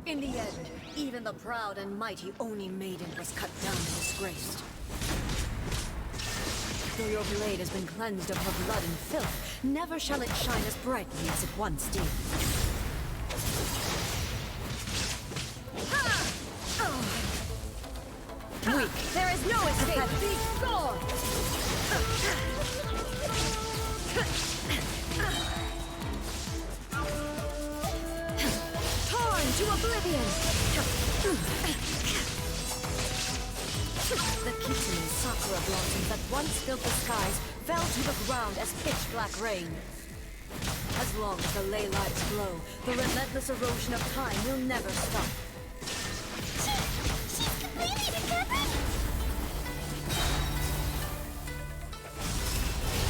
In the end, even the proud and mighty Oni Maiden was cut down and disgraced. Though your blade has been cleansed of her blood and filth, never shall it shine as brightly as it once did. Weak. There is no escape. Be gone! Torn to oblivion! The kitsune sakura blossoms that once filled the skies fell to the ground as pitch-black rain. As long as the ley lights glow, the relentless erosion of time will never stop. She's completely recovered?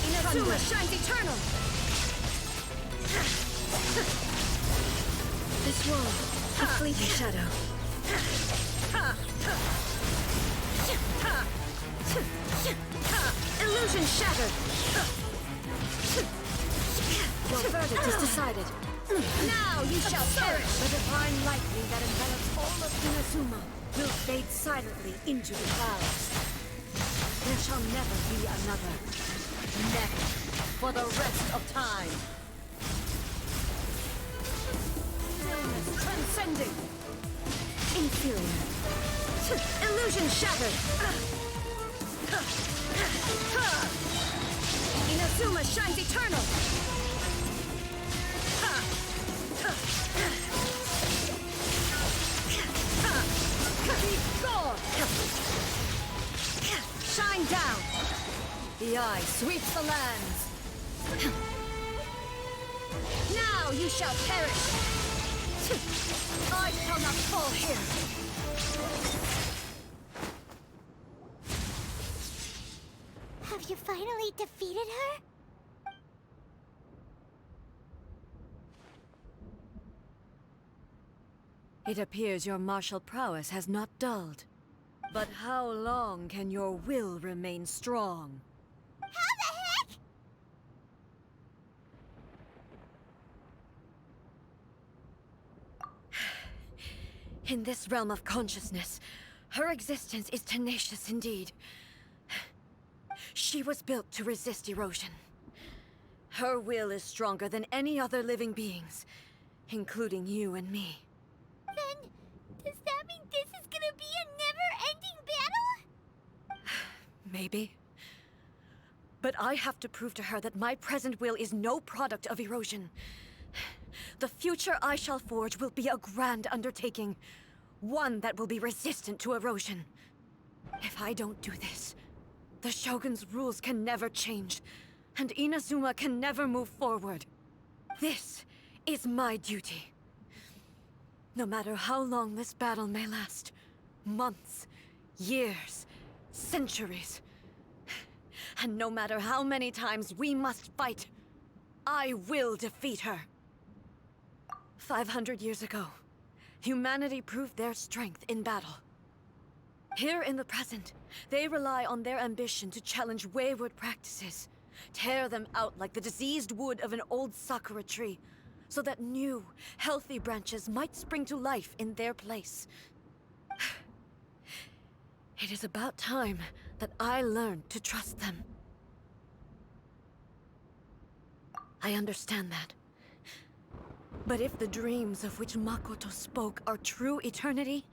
Inazuma shines eternal! This world, a fleeting shadow. Illusion shattered! Your verdict is decided. Now you shall perish! The divine lightning that envelops all of Inazuma will fade silently into the clouds. There shall never be another. Never. For the rest of time. Stillness transcending. Inferior. Illusion shattered. Inazuma shines eternal. Shine down. The eye sweeps the lands. Now you shall perish. I shall not fall here. Have you finally defeated her? It appears your martial prowess has not dulled. But how long can your will remain strong? How the heck? In this realm of consciousness, her existence is tenacious indeed. She was built to resist erosion. Her will is stronger than any other living beings, including you and me. Then, does that mean this is gonna be a never-ending battle? Maybe. But I have to prove to her that my present will is no product of erosion. The future I shall forge will be a grand undertaking. One that will be resistant to erosion. If I don't do this, the Shogun's rules can never change, and Inazuma can never move forward. This is my duty. No matter how long this battle may last, months, years, centuries, and no matter how many times we must fight, I will defeat her. 500 years ago, humanity proved their strength in battle. Here in the present, they rely on their ambition to challenge wayward practices, tear them out like the diseased wood of an old sakura tree, so that new, healthy branches might spring to life in their place. It is about time that I learned to trust them. I understand that. But if the dreams of which Makoto spoke are true eternity,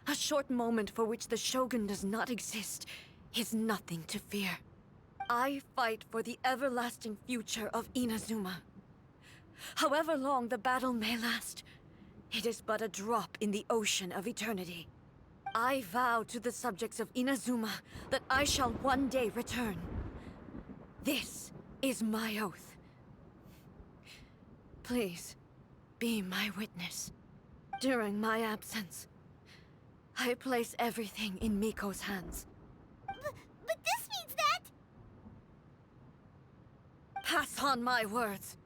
a short moment for which the Shogun does not exist is nothing to fear. I fight for the everlasting future of Inazuma. However long the battle may last, it is but a drop in the ocean of eternity. I vow to the subjects of Inazuma that I shall one day return. This is my oath. Please, be my witness. During my absence, I place everything in Miko's hands. But this means that... Pass on my words.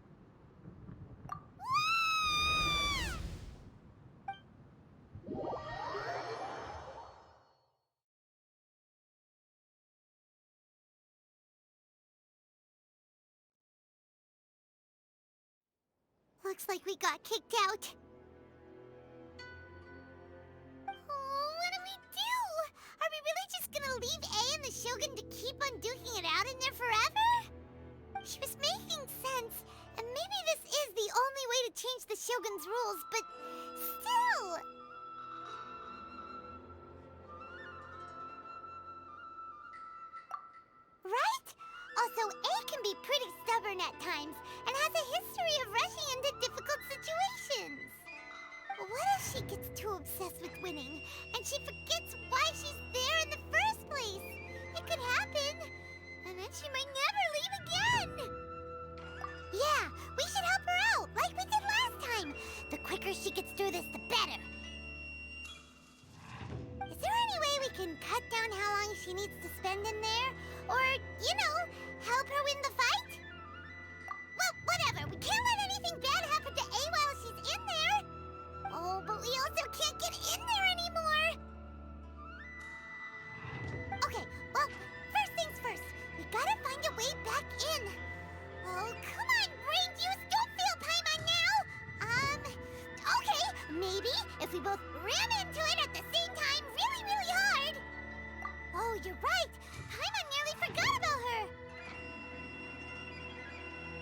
Looks like we got kicked out. Oh, what do we do? Are we really just gonna leave A and the Shogun to keep on duking it out in there forever? She was making sense, and maybe this is the only way to change the Shogun's rules, but still... Right? Also, A can be pretty stubborn at times, and has a history of rushing into difficult situations. What if she gets too obsessed with winning, and she forgets why she's there in the first place? It could happen, and then she might never leave again. Yeah, we should help her out, like we did last time. The quicker she gets through this, the better. Is there any way we can cut down how long she needs to spend in there? Or, you know, help her win the fight? Well, whatever. We can't let anything bad happen to A while she's in there. Oh, but we also can't get in there anymore. Okay, well, first things first. We gotta find a way back in. Oh, come on, brain juice. Don't fail Paimon now. Okay. Maybe if we both ram into it at the same time really, really hard. Oh, you're right. Paimon nearly forgot about her.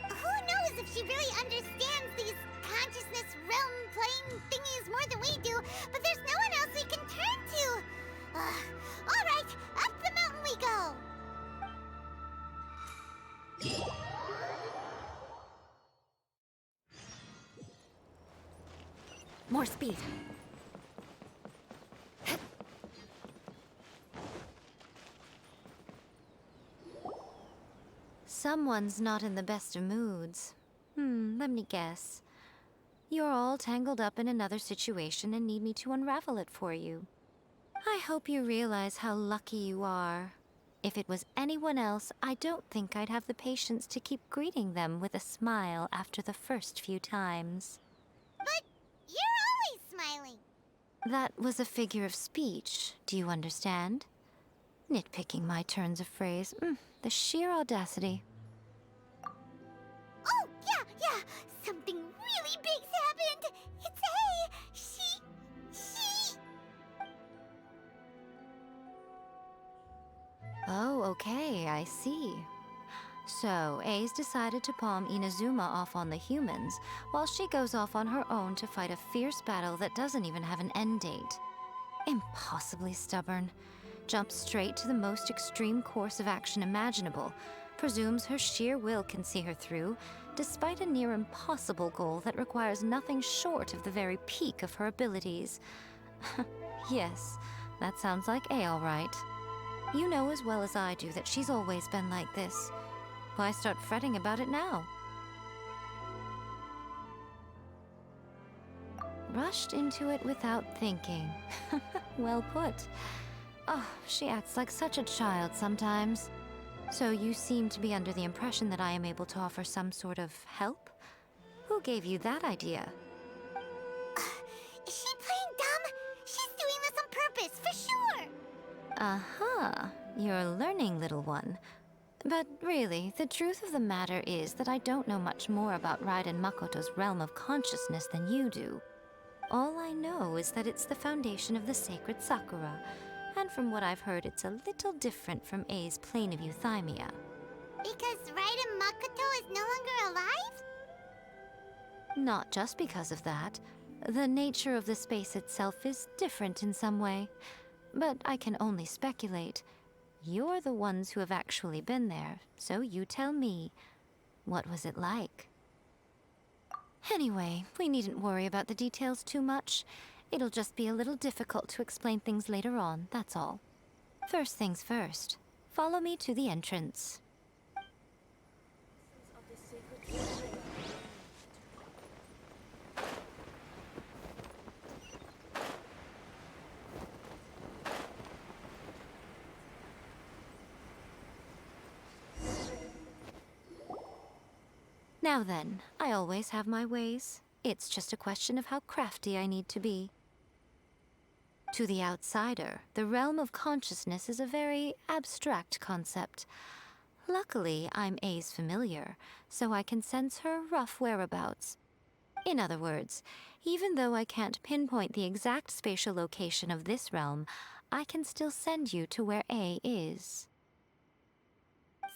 Who knows if she really understands these consciousness realm plane thingies more than we do, but there's no one else we can turn to. All right, up the mountain we go. More speed. Someone's not in the best of moods. Let me guess. You're all tangled up in another situation and need me to unravel it for you. I hope you realize how lucky you are. If it was anyone else, I don't think I'd have the patience to keep greeting them with a smile after the first few times. But you're always smiling. That was a figure of speech, do you understand? Nitpicking my turns of phrase. The sheer audacity. Oh, yeah. Something really big's happened. It's A. She... Oh, okay, I see. So, A's decided to palm Inazuma off on the humans, while she goes off on her own to fight a fierce battle that doesn't even have an end date. Impossibly stubborn. Jumps straight to the most extreme course of action imaginable, presumes her sheer will can see her through, despite a near impossible goal that requires nothing short of the very peak of her abilities. Yes, that sounds like A all right. You know as well as I do that she's always been like this. Why start fretting about it now? Rushed into it without thinking. Well put. Oh, she acts like such a child sometimes. So you seem to be under the impression that I am able to offer some sort of help? Who gave you that idea? Is she playing dumb? She's doing this on purpose, for sure! Uh-huh. You're learning, little one. But really, the truth of the matter is that I don't know much more about Raiden Makoto's realm of consciousness than you do. All I know is that it's the foundation of the sacred Sakura, and from what I've heard, it's a little different from A's plane of euthymia. Because Raiden Makoto is no longer alive? Not just because of that. The nature of the space itself is different in some way. But I can only speculate. You're the ones who have actually been there, so you tell me. What was it like? Anyway, we needn't worry about the details too much. It'll just be a little difficult to explain things later on, that's all. First things first. Follow me to the entrance. Now then, I always have my ways. It's just a question of how crafty I need to be. To the outsider, the realm of consciousness is a very abstract concept. Luckily, I'm A's familiar, so I can sense her rough whereabouts. In other words, even though I can't pinpoint the exact spatial location of this realm, I can still send you to where A is.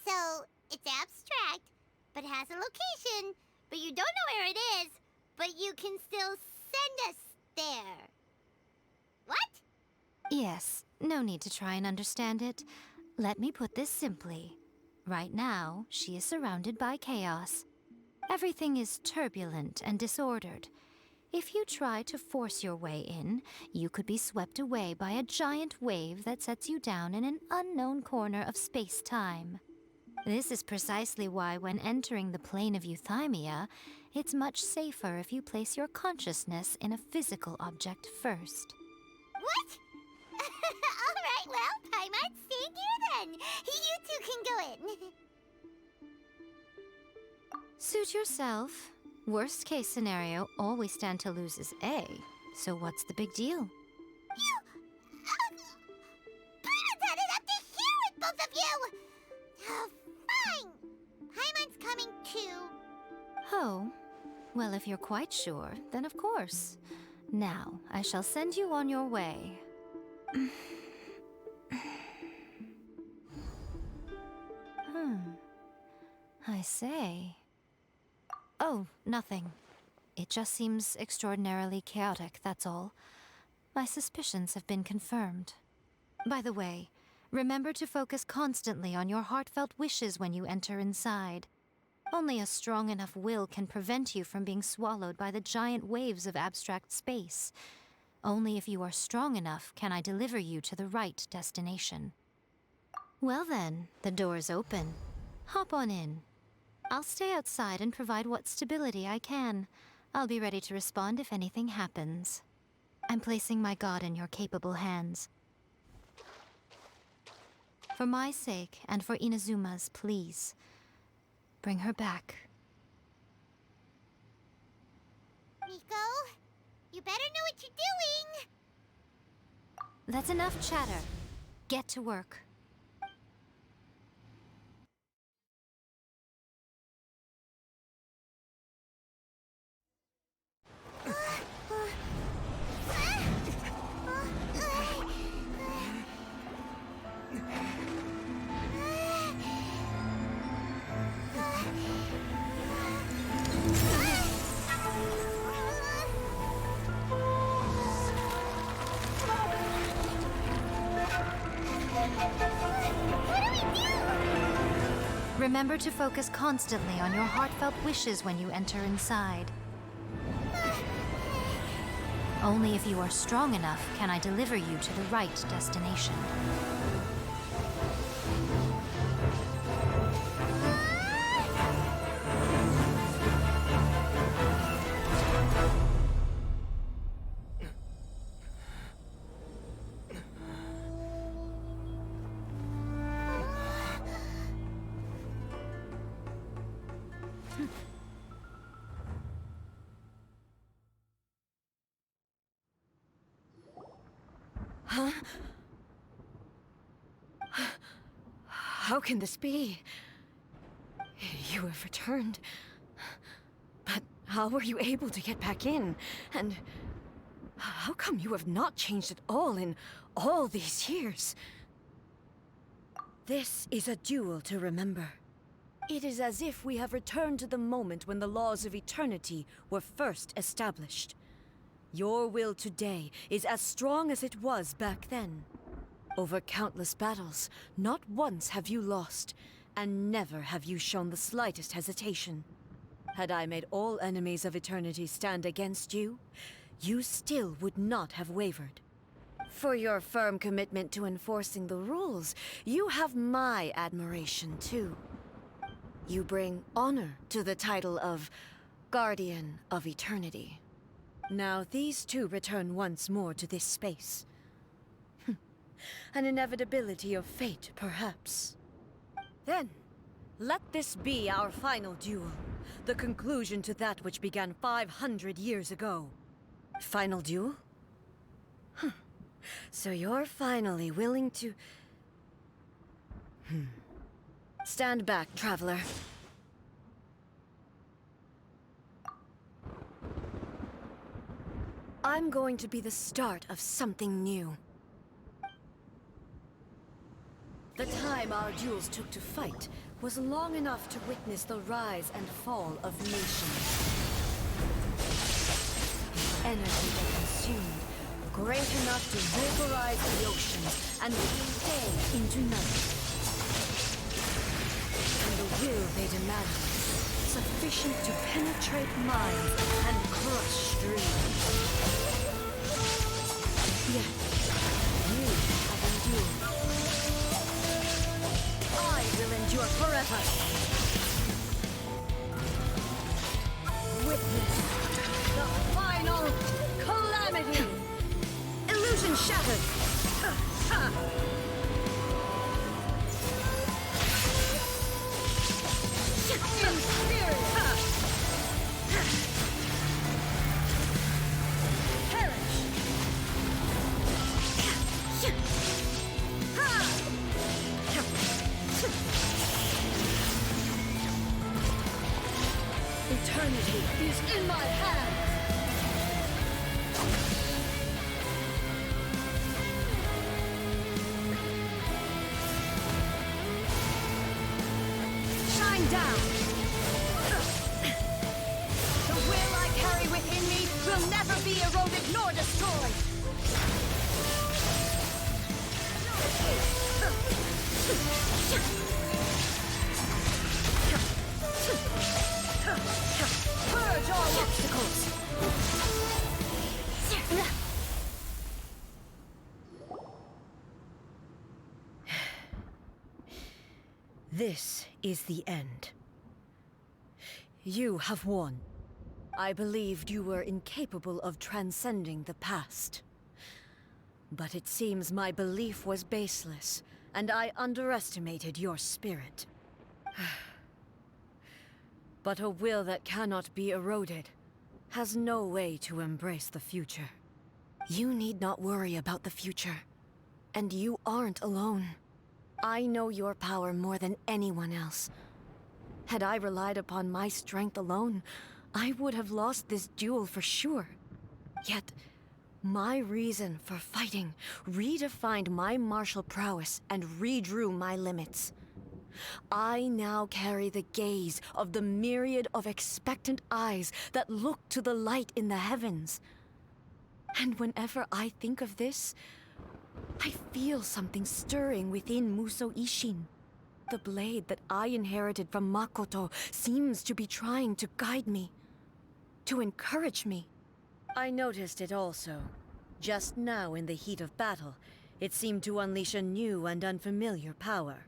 So, it's abstract, but has a location, but you don't know where it is, but you can still send us there. What? Yes, no need to try and understand it. Let me put this simply. Right now, she is surrounded by chaos. Everything is turbulent and disordered. If you try to force your way in, you could be swept away by a giant wave that sets you down in an unknown corner of space-time. This is precisely why when entering the plane of euthymia, it's much safer if you place your consciousness in a physical object first. What? Alright, well, Paimon, stay here then. You two can go in. Suit yourself. Worst case scenario, all we stand to lose is A. So what's the big deal? You... Paimon's had it up to here with both of you! Fine! Paimon's coming too. Oh, well, if you're quite sure, then of course. Now, I shall send you on your way. I say. Oh, nothing. It just seems extraordinarily chaotic, that's all. My suspicions have been confirmed. By the way, remember to focus constantly on your heartfelt wishes when you enter inside. Only a strong enough will can prevent you from being swallowed by the giant waves of abstract space. Only if you are strong enough can I deliver you to the right destination. Well then, the door's open. Hop on in. I'll stay outside and provide what stability I can. I'll be ready to respond if anything happens. I'm placing my god in your capable hands. For my sake, and for Inazuma's, please. Bring her back. Miko, you better know what you're doing! That's enough chatter. Get to work. Remember to focus constantly on your heartfelt wishes when you enter inside. Only if you are strong enough can I deliver you to the right destination. How can this be? You have returned. But how were you able to get back in? And how come you have not changed at all in all these years? This is a duel to remember. It is as if we have returned to the moment when the laws of eternity were first established. Your will today is as strong as it was back then. Over countless battles, not once have you lost, and never have you shown the slightest hesitation. Had I made all enemies of eternity stand against you, you still would not have wavered. For your firm commitment to enforcing the rules, you have my admiration too. You bring honor to the title of Guardian of Eternity. Now these two return once more to this space. An inevitability of fate, perhaps. Then, let this be our final duel. The conclusion to that which began 500 years ago. Final duel? So you're finally willing to... Stand back, traveler. I'm going to be the start of something new. The time our duels took to fight was long enough to witness the rise and fall of nations. The energy they consumed, great enough to vaporize the oceans and weave day into night. And the will they demanded, sufficient to penetrate minds and crush dreams. Yet, you have endured. I will endure forever. Witness the final calamity. Illusion shattered. Inferior. Perish. Eternity is in my hands! Shine down! The will I carry within me will never be eroded nor destroyed! Purge all obstacles! This is the end. You have won. I believed you were incapable of transcending the past. But it seems my belief was baseless, and I underestimated your spirit. But a will that cannot be eroded has no way to embrace the future. You need not worry about the future. And you aren't alone. I know your power more than anyone else. Had I relied upon my strength alone, I would have lost this duel for sure. Yet, my reason for fighting redefined my martial prowess and redrew my limits. I now carry the gaze of the myriad of expectant eyes that look to the light in the heavens. And whenever I think of this, I feel something stirring within Musou Ishin. The blade that I inherited from Makoto seems to be trying to guide me, to encourage me. I noticed it also. Just now in the heat of battle, it seemed to unleash a new and unfamiliar power.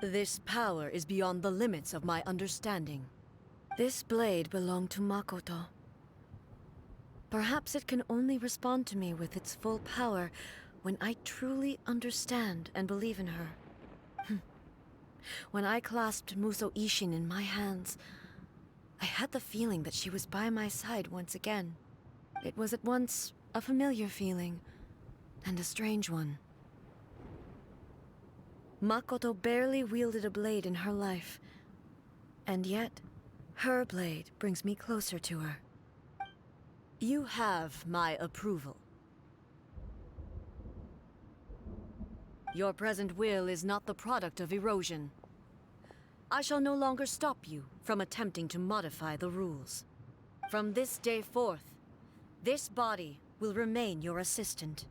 This power is beyond the limits of my understanding. This blade belonged to Makoto. Perhaps it can only respond to me with its full power when I truly understand and believe in her. When I clasped Musou Ishin in my hands, I had the feeling that she was by my side once again. It was at once a familiar feeling, and a strange one. Makoto barely wielded a blade in her life, and yet, her blade brings me closer to her. You have my approval. Your present will is not the product of erosion. I shall no longer stop you from attempting to modify the rules. From this day forth, this body will remain your assistant.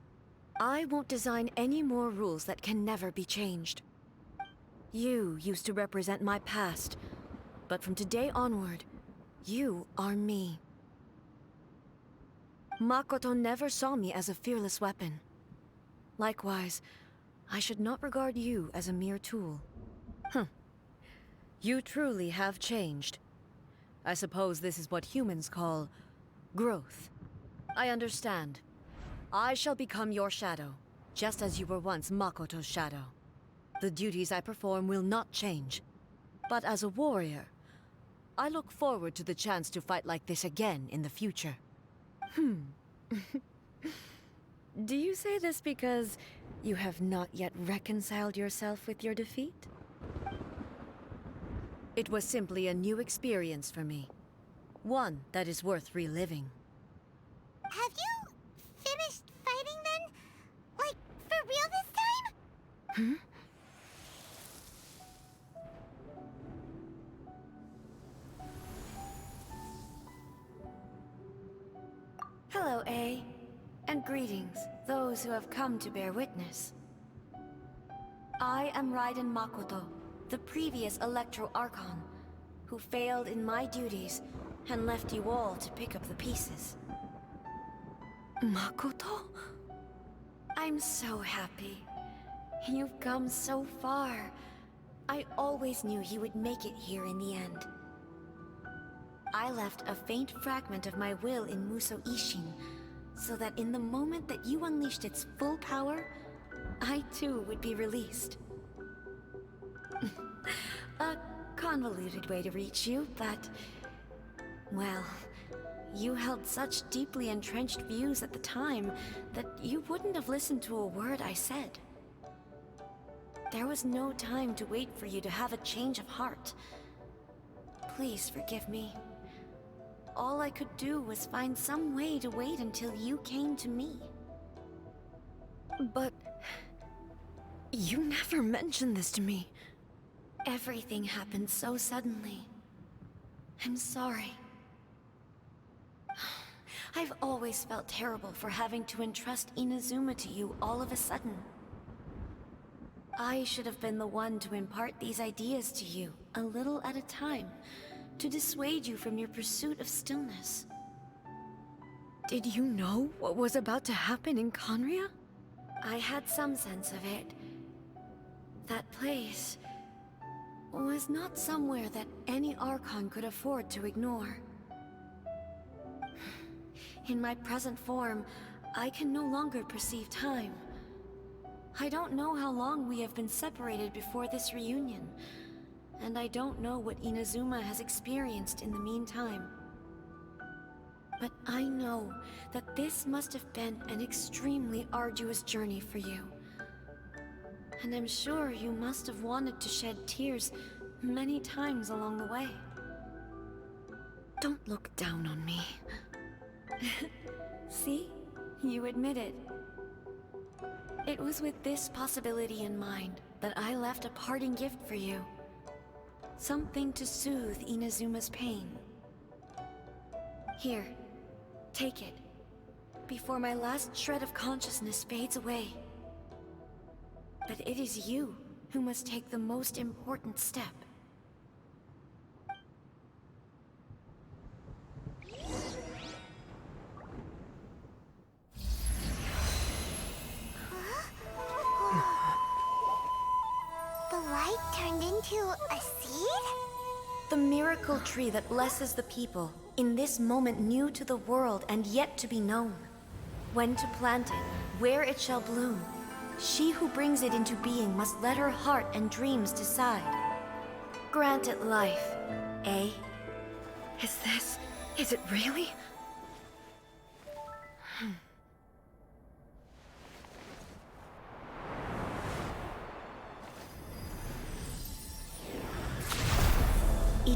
I won't design any more rules that can never be changed. You used to represent my past, but from today onward, you are me. Makoto never saw me as a fearless weapon. Likewise, I should not regard you as a mere tool. You truly have changed. I suppose this is what humans call growth. I understand. I shall become your shadow, just as you were once Makoto's shadow. The duties I perform will not change. But as a warrior, I look forward to the chance to fight like this again in the future. Do you say this because you have not yet reconciled yourself with your defeat? It was simply a new experience for me. One that is worth reliving. Have you finished fighting then? Like, for real this time? Hello, A. And greetings, those who have come to bear witness. I am Raiden Makoto, the previous Electro Archon, who failed in my duties and left you all to pick up the pieces. Makoto? I'm so happy. You've come so far. I always knew you would make it here in the end. I left a faint fragment of my will in Muso Ishin, so that in the moment that you unleashed its full power, I too would be released. A convoluted way to reach you, but... well, you held such deeply entrenched views at the time that you wouldn't have listened to a word I said. There was no time to wait for you to have a change of heart. Please forgive me. All I could do was find some way to wait until you came to me. But... you never mentioned this to me. Everything happened so suddenly. I'm sorry. I've always felt terrible for having to entrust Inazuma to you all of a sudden. I should have been the one to impart these ideas to you, a little at a time, to dissuade you from your pursuit of stillness. Did you know what was about to happen in Conria? I had some sense of it. That place was not somewhere that any Archon could afford to ignore. In my present form, I can no longer perceive time. I don't know how long we have been separated before this reunion, and I don't know what Inazuma has experienced in the meantime. But I know that this must have been an extremely arduous journey for you. And I'm sure you must have wanted to shed tears many times along the way. Don't look down on me. See? You admit it. It was with this possibility in mind that I left a parting gift for you. Something to soothe Inazuma's pain. Here, take it, before my last shred of consciousness fades away. But it is you who must take the most important step. The light turned into a seed? The miracle tree that blesses the people, in this moment new to the world and yet to be known. When to plant it, where it shall bloom. She who brings it into being must let her heart and dreams decide. Grant it life, eh? Is it really?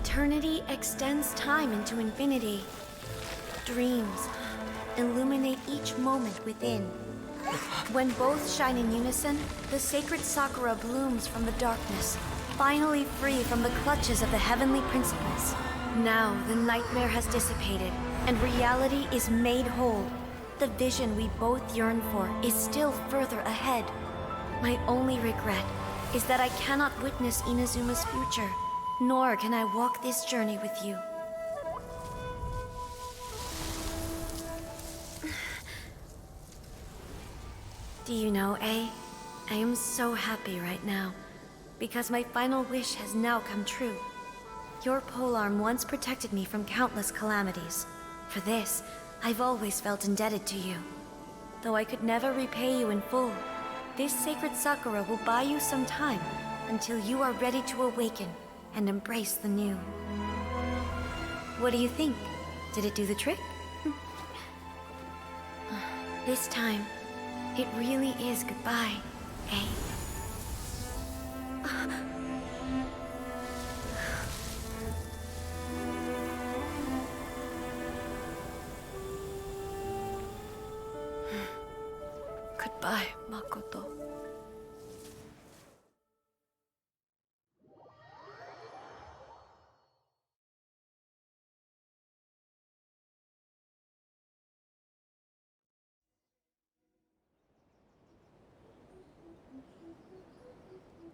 Eternity extends time into infinity. Dreams illuminate each moment within. When both shine in unison, the sacred Sakura blooms from the darkness, finally free from the clutches of the heavenly principles. Now the nightmare has dissipated, and reality is made whole. The vision we both yearn for is still further ahead. My only regret is that I cannot witness Inazuma's future, nor can I walk this journey with you. Do you know, A? I am so happy right now, because my final wish has now come true. Your polearm once protected me from countless calamities. For this, I've always felt indebted to you. Though I could never repay you in full, this sacred Sakura will buy you some time until you are ready to awaken and embrace the new. What do you think? Did it do the trick? This time, it really is goodbye, eh? Goodbye, Makoto.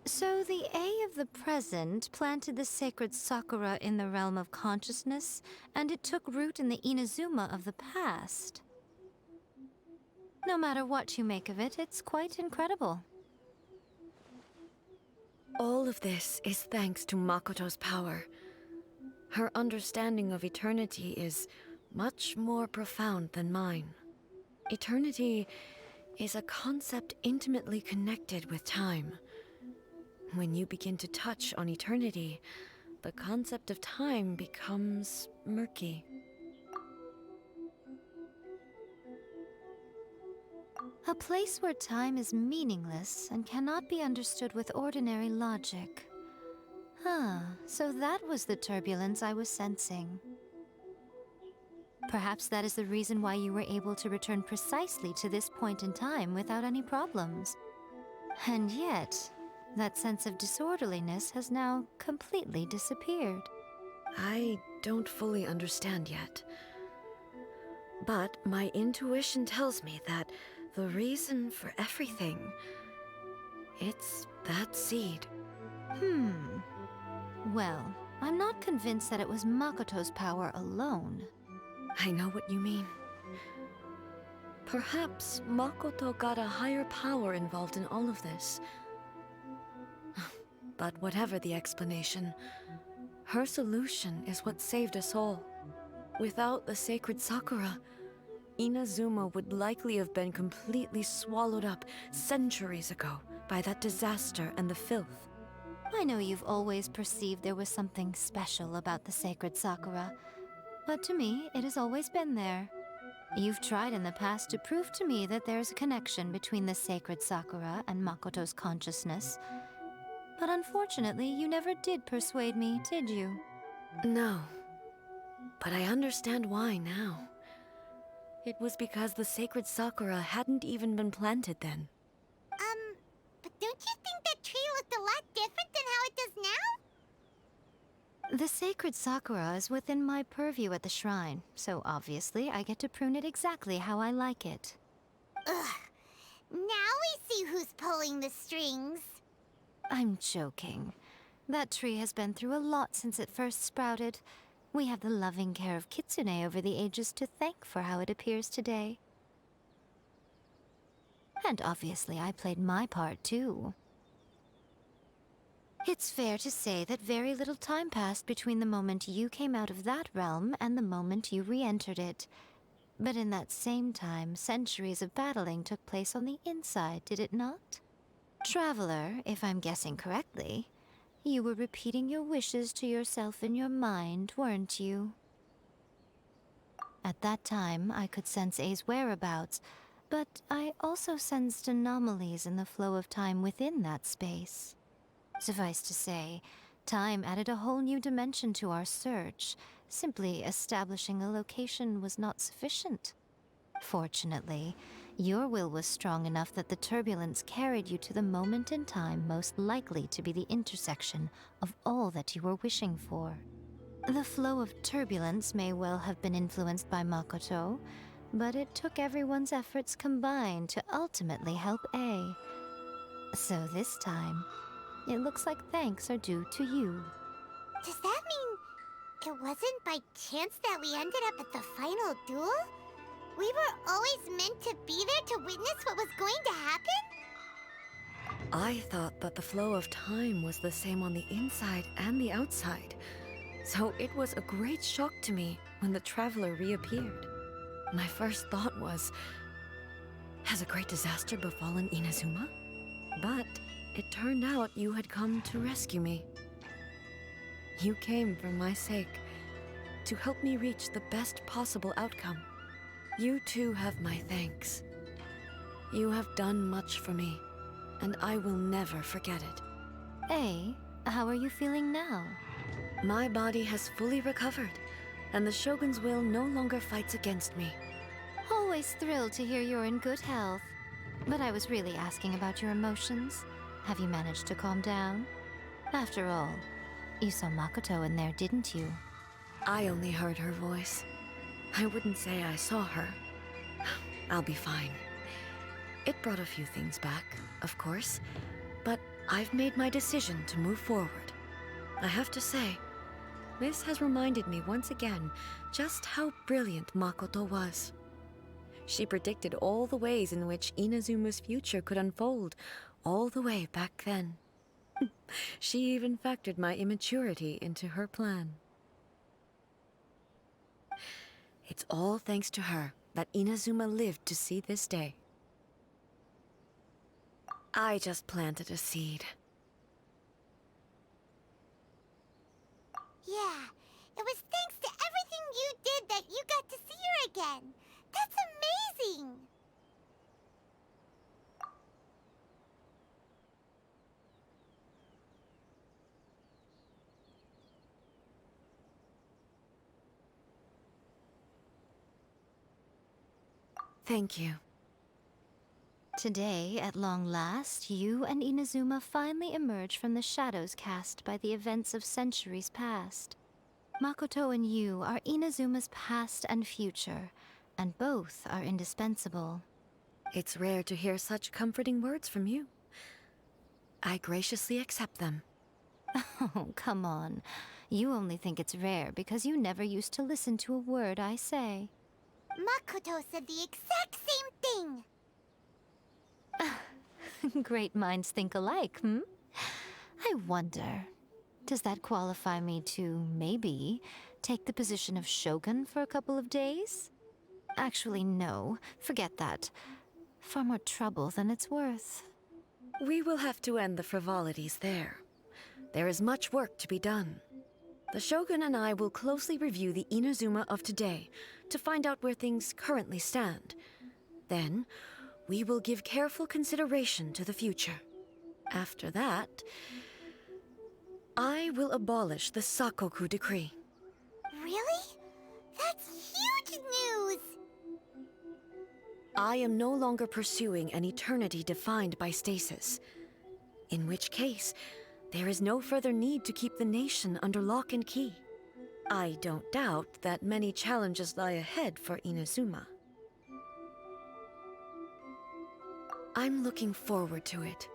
So the A of the present planted the sacred Sakura in the realm of consciousness, and it took root in the Inazuma of the past. No matter what you make of it, it's quite incredible. All of this is thanks to Makoto's power. Her understanding of eternity is much more profound than mine. Eternity is a concept intimately connected with time. When you begin to touch on eternity, the concept of time becomes murky. A place where time is meaningless and cannot be understood with ordinary logic. So that was the turbulence I was sensing. Perhaps that is the reason why you were able to return precisely to this point in time without any problems. And yet, that sense of disorderliness has now completely disappeared. I don't fully understand yet. But my intuition tells me that the reason for everything, it's that seed. Well, I'm not convinced that it was Makoto's power alone. I know what you mean. Perhaps Makoto got a higher power involved in all of this. But whatever the explanation, her solution is what saved us all. Without the sacred Sakura, Inazuma would likely have been completely swallowed up centuries ago by that disaster and the filth. I know you've always perceived there was something special about the sacred Sakura, but to me, it has always been there. You've tried in the past to prove to me that there's a connection between the sacred Sakura and Makoto's consciousness, but unfortunately, you never did persuade me, did you? No, but I understand why now. It was because the sacred Sakura hadn't even been planted then. But don't you think that tree looked a lot different than how it does now? The sacred Sakura is within my purview at the shrine, so obviously I get to prune it exactly how I like it. Ugh. Now we see who's pulling the strings. I'm joking. That tree has been through a lot since it first sprouted. We have the loving care of Kitsune over the ages to thank for how it appears today. And obviously I played my part too. It's fair to say that very little time passed between the moment you came out of that realm and the moment you re-entered it. But in that same time, centuries of battling took place on the inside, did it not? Traveler, if I'm guessing correctly, you were repeating your wishes to yourself in your mind, weren't you? At that time, I could sense A's whereabouts, but I also sensed anomalies in the flow of time within that space. Suffice to say, Time added a whole new dimension to our search. Simply establishing a location was not sufficient. Fortunately, your will was strong enough that the turbulence carried you to the moment in time most likely to be the intersection of all that you were wishing for. The flow of turbulence may well have been influenced by Makoto, but it took everyone's efforts combined to ultimately help A. So this time, it looks like thanks are due to you. Does that mean it wasn't by chance that we ended up at the final duel? We were always meant to be there to witness what was going to happen? I thought that the flow of time was the same on the inside and the outside, so it was a great shock to me when the traveler reappeared. My first thought was, has a great disaster befallen Inazuma? But it turned out you had come to rescue me. You came for my sake, to help me reach the best possible outcome. You too have my thanks. You have done much for me, and I will never forget it. A, how are you feeling now? My body has fully recovered, and the Shogun's will no longer fights against me. Always thrilled to hear you're in good health. But I was really asking about your emotions. Have you managed to calm down? After all, you saw Makoto in there, didn't you? I only heard her voice. I wouldn't say I saw her. I'll be fine. It brought a few things back, of course, but I've made my decision to move forward. I have to say, this has reminded me once again just how brilliant Makoto was. She predicted all the ways in which Inazuma's future could unfold, all the way back then. She even factored my immaturity into her plan. It's all thanks to her that Inazuma lived to see this day. I just planted a seed. Yeah, it was thanks to everything you did that you got to see her again. That's amazing! Thank you. Today, at long last, you and Inazuma finally emerge from the shadows cast by the events of centuries past. Makoto and you are Inazuma's past and future, and both are indispensable. It's rare to hear such comforting words from you. I graciously accept them. Oh, come on. You only think it's rare because you never used to listen to a word I say. Makoto said the exact same thing! Great minds think alike, hmm? I wonder, does that qualify me to, maybe, take the position of Shogun for a couple of days? Actually, no. Forget that. Far more trouble than it's worth. We will have to end the frivolities there. There is much work to be done. The Shogun and I will closely review the Inazuma of today to find out where things currently stand. Then, we will give careful consideration to the future. After that, I will abolish the Sakoku decree. Really? That's huge news! I am no longer pursuing an eternity defined by stasis. In which case, there is no further need to keep the nation under lock and key. I don't doubt that many challenges lie ahead for Inazuma. I'm looking forward to it.